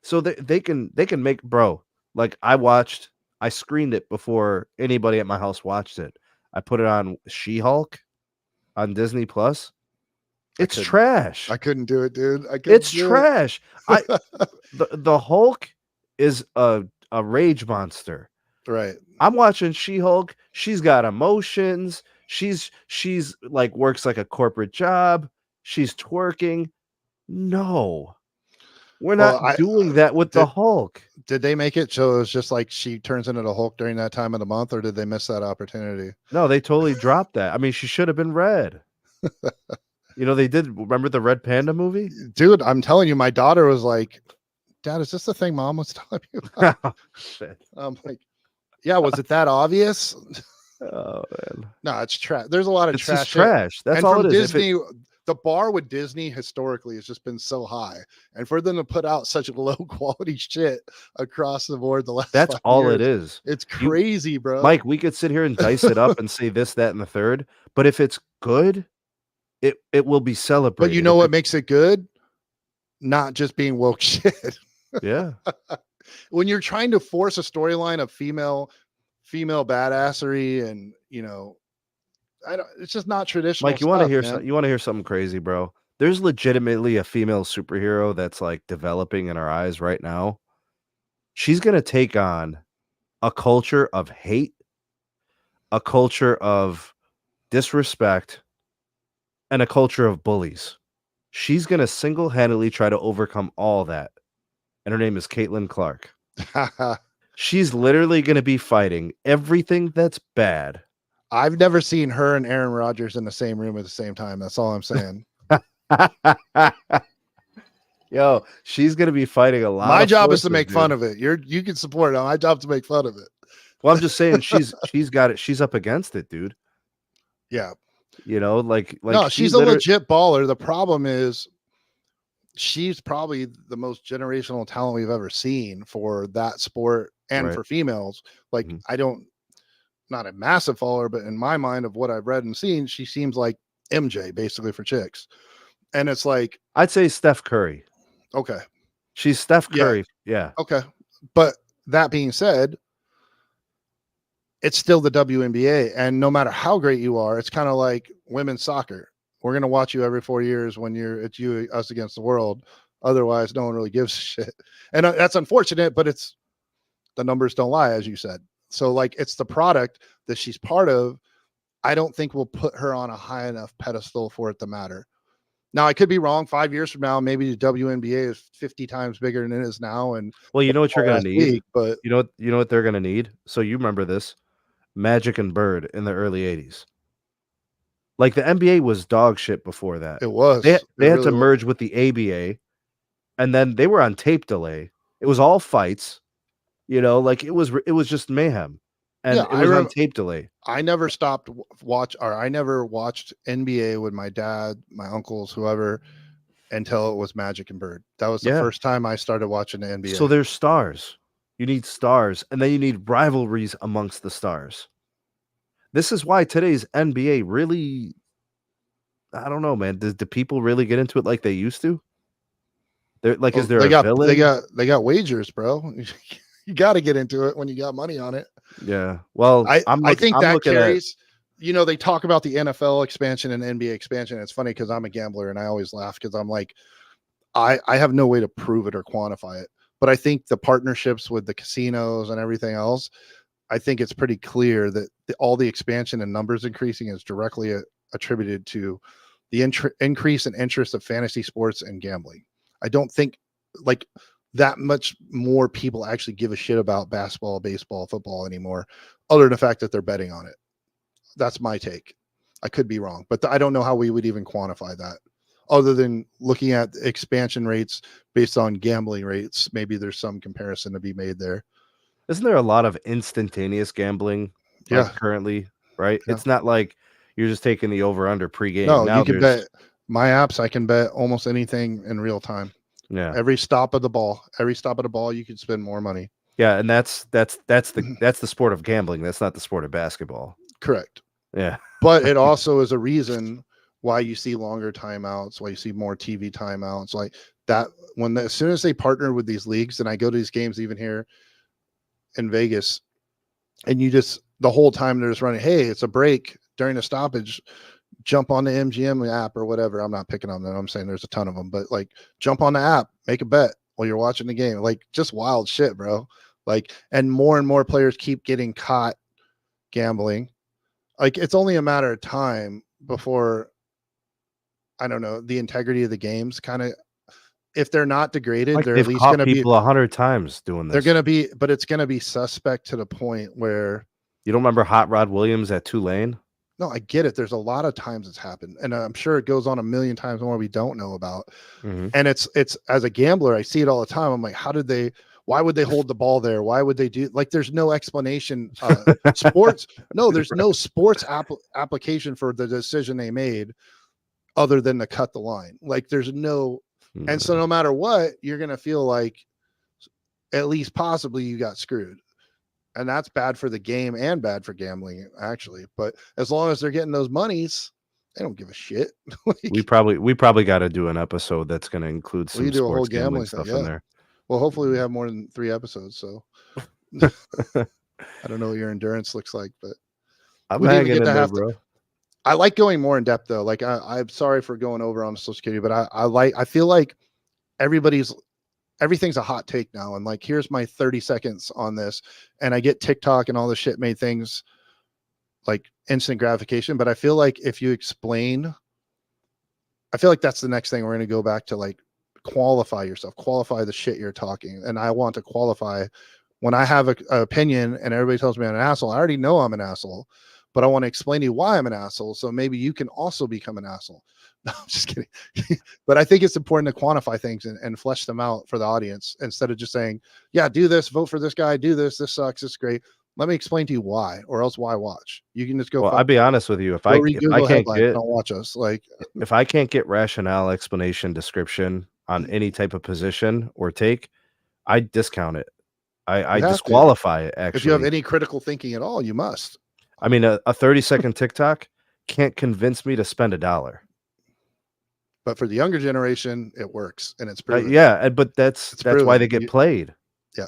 [SPEAKER 1] So they can make bro, like, I screened it before anybody at my house watched it. I put it on She-Hulk on Disney Plus.
[SPEAKER 2] I
[SPEAKER 1] It's
[SPEAKER 2] couldn't.
[SPEAKER 1] trash.
[SPEAKER 2] I couldn't do it, dude. I
[SPEAKER 1] It's
[SPEAKER 2] couldn't do
[SPEAKER 1] trash. I
[SPEAKER 2] it.
[SPEAKER 1] the Hulk is a rage monster.
[SPEAKER 2] Right.
[SPEAKER 1] I'm watching She-Hulk. She's got emotions. She's like works like a corporate job. She's twerking. No, we're
[SPEAKER 2] Well,
[SPEAKER 1] not doing that with the
[SPEAKER 2] did
[SPEAKER 1] Hulk.
[SPEAKER 2] did they make it so it was just like she turns into the Hulk during that time of the month, or did they miss that opportunity?
[SPEAKER 1] No, they totally dropped that. I mean, she should have been red. You know, they did. Remember the Red Panda movie?
[SPEAKER 2] Dude, I'm telling you, my daughter was like, "Dad, is this the thing Mom was telling you about?"
[SPEAKER 1] Oh, shit.
[SPEAKER 2] I'm like, "Yeah, was it that obvious?"
[SPEAKER 1] Oh man,
[SPEAKER 2] No, it's trash. There's a lot of
[SPEAKER 1] it's
[SPEAKER 2] trash
[SPEAKER 1] just
[SPEAKER 2] shit.
[SPEAKER 1] trash. That's
[SPEAKER 2] And
[SPEAKER 1] all
[SPEAKER 2] from
[SPEAKER 1] it is. If it,
[SPEAKER 2] Disney, the bar with Disney historically has just been so high. And for them to put out such low quality shit across the board the last
[SPEAKER 1] that's
[SPEAKER 2] 5
[SPEAKER 1] all it
[SPEAKER 2] years,
[SPEAKER 1] is.
[SPEAKER 2] it's
[SPEAKER 1] You,
[SPEAKER 2] crazy, bro.
[SPEAKER 1] Mike, we could sit here and dice it up and say this, that, and the third. But if it's good, it will be
[SPEAKER 2] But you
[SPEAKER 1] celebrated.
[SPEAKER 2] know
[SPEAKER 1] If
[SPEAKER 2] what
[SPEAKER 1] it's
[SPEAKER 2] makes it good? Not just being woke shit.
[SPEAKER 1] yeah,
[SPEAKER 2] When you're trying to force a storyline of female badassery and, I don't, it's just not traditional
[SPEAKER 1] Mike, you want to
[SPEAKER 2] stuff,
[SPEAKER 1] hear
[SPEAKER 2] man.
[SPEAKER 1] something? You want to hear something crazy, bro? There's legitimately a female superhero that's like developing in our eyes right now. She's gonna take on a culture of hate, a culture of disrespect, and a culture of bullies. She's gonna single-handedly try to overcome all that, and her name is Caitlin Clark. She's literally gonna be fighting everything that's bad.
[SPEAKER 2] I've never seen her and Aaron Rodgers in the same room at the same time. That's all I'm saying.
[SPEAKER 1] Yo, she's gonna be fighting a lot
[SPEAKER 2] My
[SPEAKER 1] of
[SPEAKER 2] job is to
[SPEAKER 1] forces,
[SPEAKER 2] make fun
[SPEAKER 1] dude.
[SPEAKER 2] of it. You can support it. My job to make fun of it.
[SPEAKER 1] Well, I'm just saying she's got it. She's up against it, dude.
[SPEAKER 2] Yeah.
[SPEAKER 1] You know, like
[SPEAKER 2] No,
[SPEAKER 1] she
[SPEAKER 2] she's a
[SPEAKER 1] literally
[SPEAKER 2] legit baller. The problem is she's probably the most generational talent we've ever seen for that sport and
[SPEAKER 1] right.
[SPEAKER 2] for females. Like,
[SPEAKER 1] Mhm.
[SPEAKER 2] I don't, not a massive follower, but in my mind of what I've read and seen, she seems like MJ basically for chicks. And it's like,
[SPEAKER 1] I'd say Steph Curry.
[SPEAKER 2] okay,
[SPEAKER 1] She's Steph
[SPEAKER 2] yeah,
[SPEAKER 1] Curry. Yeah.
[SPEAKER 2] okay. But that being said, it's still the WNBA. And no matter how great you are, it's kind of like women's soccer. We're going to watch you every 4 years when it's you, us against the world. Otherwise, no one really gives a shit. And that's unfortunate, but it's the numbers don't lie, as you said. So, like, it's the product that she's part of. I don't think we'll put her on a high enough pedestal for it to matter. Now, I could be wrong. 5 years from now, maybe the WNBA is 50 times bigger than it is now. And
[SPEAKER 1] Well, you know what you're gonna
[SPEAKER 2] last
[SPEAKER 1] need?
[SPEAKER 2] week, but
[SPEAKER 1] You know what they're gonna need? So you remember this? Magic and Bird in the early 80s. Like the NBA was dog shit before that. They
[SPEAKER 2] it
[SPEAKER 1] they had to
[SPEAKER 2] really was.
[SPEAKER 1] merge with the ABA, and then they were on tape delay. It was all fights, you know, like it was just mayhem,
[SPEAKER 2] Yeah,
[SPEAKER 1] and it was on tape delay.
[SPEAKER 2] I never stopped I never watched NBA with my dad, my uncles, whoever, until it was Magic and Bird. That was the
[SPEAKER 1] Yeah.
[SPEAKER 2] first time I started watching the NBA.
[SPEAKER 1] So there's stars. You need stars, and then you need rivalries amongst the stars. This is why today's NBA really, I don't know, man. Do people really get into it like they used to? There, like, is
[SPEAKER 2] Well,
[SPEAKER 1] there a villain?
[SPEAKER 2] they got wagers, bro. You got to get into it when you got money on it.
[SPEAKER 1] Yeah. Well,
[SPEAKER 2] I think
[SPEAKER 1] I'm
[SPEAKER 2] that
[SPEAKER 1] looking at
[SPEAKER 2] carries. They talk about the NFL expansion and NBA expansion. It's funny because I'm a gambler and I always laugh because I'm like, I have no way to prove it or quantify it. But I think the partnerships with the casinos and everything else, I think it's pretty clear that all the expansion and numbers increasing is directly attributed to the increase in interest of fantasy sports and gambling. I don't think like that much more people actually give a shit about basketball, baseball, football anymore, other than the fact that they're betting on it. That's my take. I could be wrong, but I don't know how we would even quantify that. other than looking at expansion rates based on gambling rates. Maybe there's some comparison to be made there.
[SPEAKER 1] Isn't there a lot of instantaneous gambling
[SPEAKER 2] Yeah.
[SPEAKER 1] currently, right?
[SPEAKER 2] Yeah.
[SPEAKER 1] It's not like you're just taking the over under pregame.
[SPEAKER 2] No,
[SPEAKER 1] Now
[SPEAKER 2] you can
[SPEAKER 1] there's
[SPEAKER 2] bet my apps. I can bet almost anything in real time.
[SPEAKER 1] yeah.
[SPEAKER 2] Every stop of the ball, you can spend more money.
[SPEAKER 1] Yeah, and that's the sport of gambling. That's not the sport of basketball.
[SPEAKER 2] Correct.
[SPEAKER 1] Yeah.
[SPEAKER 2] But it also is a reason why you see longer timeouts, why you see more TV timeouts, like that. As soon as they partner with these leagues, and I go to these games even here in Vegas, and you just the whole time they're just running, hey, it's a break during a stoppage, jump on the MGM app or whatever. I'm not picking on them. I'm saying there's a ton of them, but like jump on the app, make a bet while you're watching the game. Like just wild shit, bro. Like, and more players keep getting caught gambling. Like it's only a matter of time before, I don't know, the integrity of the games kind of, if they're not degraded,
[SPEAKER 1] Like
[SPEAKER 2] they're
[SPEAKER 1] they've
[SPEAKER 2] at least
[SPEAKER 1] caught
[SPEAKER 2] going to be,
[SPEAKER 1] people 100 times doing this.
[SPEAKER 2] they're going to be, but it's going to be suspect to the point where
[SPEAKER 1] you don't remember Hot Rod Williams at Tulane?
[SPEAKER 2] no, I get it. There's a lot of times it's happened, and I'm sure it goes on a million times more we don't know about.
[SPEAKER 1] Mm-hmm.
[SPEAKER 2] And it's as a gambler, I see it all the time. I'm like, why would they hold the ball there? Why would they do like there's no explanation. Sports, no, there's no sports application for the decision they made other than to cut the line. Like there's no, and so no matter what, you're gonna feel like at least possibly you got screwed. And that's bad for the game and bad for gambling, actually. But as long as they're getting those monies, they don't give a shit.
[SPEAKER 1] Like, we probably got to do an episode that's going to include some
[SPEAKER 2] do a whole
[SPEAKER 1] sports gambling stuff in there.
[SPEAKER 2] Well, hopefully we have more than 3 episodes. So I don't know what your endurance looks like, but
[SPEAKER 1] I'm hanging in there, bro.
[SPEAKER 2] I like going more in depth though. Like I'm sorry for going over on Social Security, but I feel like everything's a hot take now. And like, here's my 30 seconds on this. And I get TikTok and all this shit made things like instant gratification. But I feel like if you explain, I feel like that's the next thing we're going to go back to, like qualify yourself, qualify the shit you're talking. And I want to qualify when I have an opinion and everybody tells me I'm an asshole. I already know I'm an asshole, but I want to explain to you why I'm an asshole. So maybe you can also become an asshole. No, I'm just kidding. But I think it's important to quantify things and flesh them out for the audience instead of just saying, yeah, do this, vote for this guy, do this. This sucks. It's great. Let me explain to you why, or else why watch? You can just go.
[SPEAKER 1] Well, I'll be honest with you. If I can't get,
[SPEAKER 2] don't watch us. Like
[SPEAKER 1] if I can't get rationale, explanation, description on any type of position or take, I discount it. I disqualify it. Actually,
[SPEAKER 2] if you have any critical thinking at all, you must.
[SPEAKER 1] I mean, a 30-second TikTok can't convince me to spend $1.
[SPEAKER 2] But for the younger generation, it works, and it's proven.
[SPEAKER 1] Yeah, but that's why they get played.
[SPEAKER 2] Yeah,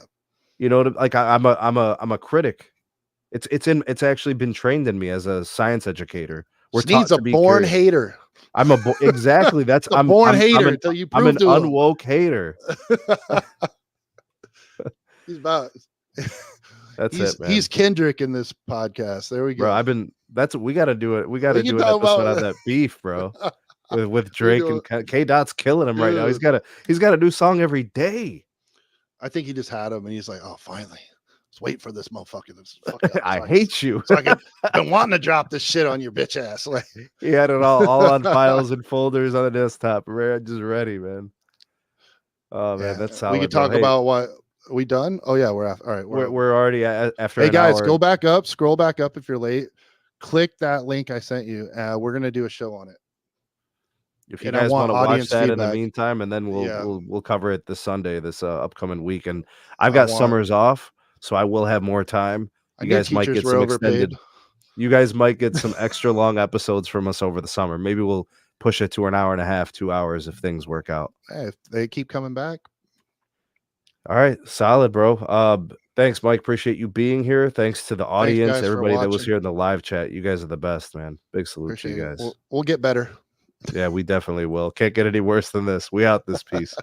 [SPEAKER 1] you know, like I'm a critic. It's actually been trained in me as a science educator. We're
[SPEAKER 2] Sneed's a born hater.
[SPEAKER 1] I'm exactly that's
[SPEAKER 2] I'm born hater until you prove
[SPEAKER 1] I'm an unwoke hater.
[SPEAKER 2] He's about.
[SPEAKER 1] It, man.
[SPEAKER 2] He's Kendrick in this podcast. There we go.
[SPEAKER 1] Bro, we got to do it. We got to do an episode on that beef, bro. With Drake and K-Dot's killing him right now. He's got a new song every day.
[SPEAKER 2] I think he just had him and he's like, oh, finally. Let's wait for this motherfucker.
[SPEAKER 1] I hate you.
[SPEAKER 2] So I've been wanting to drop this shit on your bitch ass. Like
[SPEAKER 1] he had it all on files and folders on the desktop. Just ready, man. Oh man, that's solid.
[SPEAKER 2] We could talk about what we done. Oh yeah, we're all right.
[SPEAKER 1] We're already after.
[SPEAKER 2] Hey guys, go back up, scroll back up if you're late. Click that link I sent you. We're gonna do a show on it.
[SPEAKER 1] If you guys want to watch that in the meantime, and then we'll cover it this Sunday, this upcoming week. And I've got summers off, so I will have more time. You guys might get some extended. You guys might get some extra long episodes from us over the summer. Maybe we'll push it to an hour and a half, 2 hours if things work out.
[SPEAKER 2] Hey, if they keep coming back.
[SPEAKER 1] All right, solid, bro. Thanks, Mike. Appreciate you being here. Thanks to the audience, everybody that was here in the live chat. You guys are the best, man. Big salute to you guys.
[SPEAKER 2] We'll get better.
[SPEAKER 1] Yeah, we definitely will. Can't get any worse than this. We out this piece.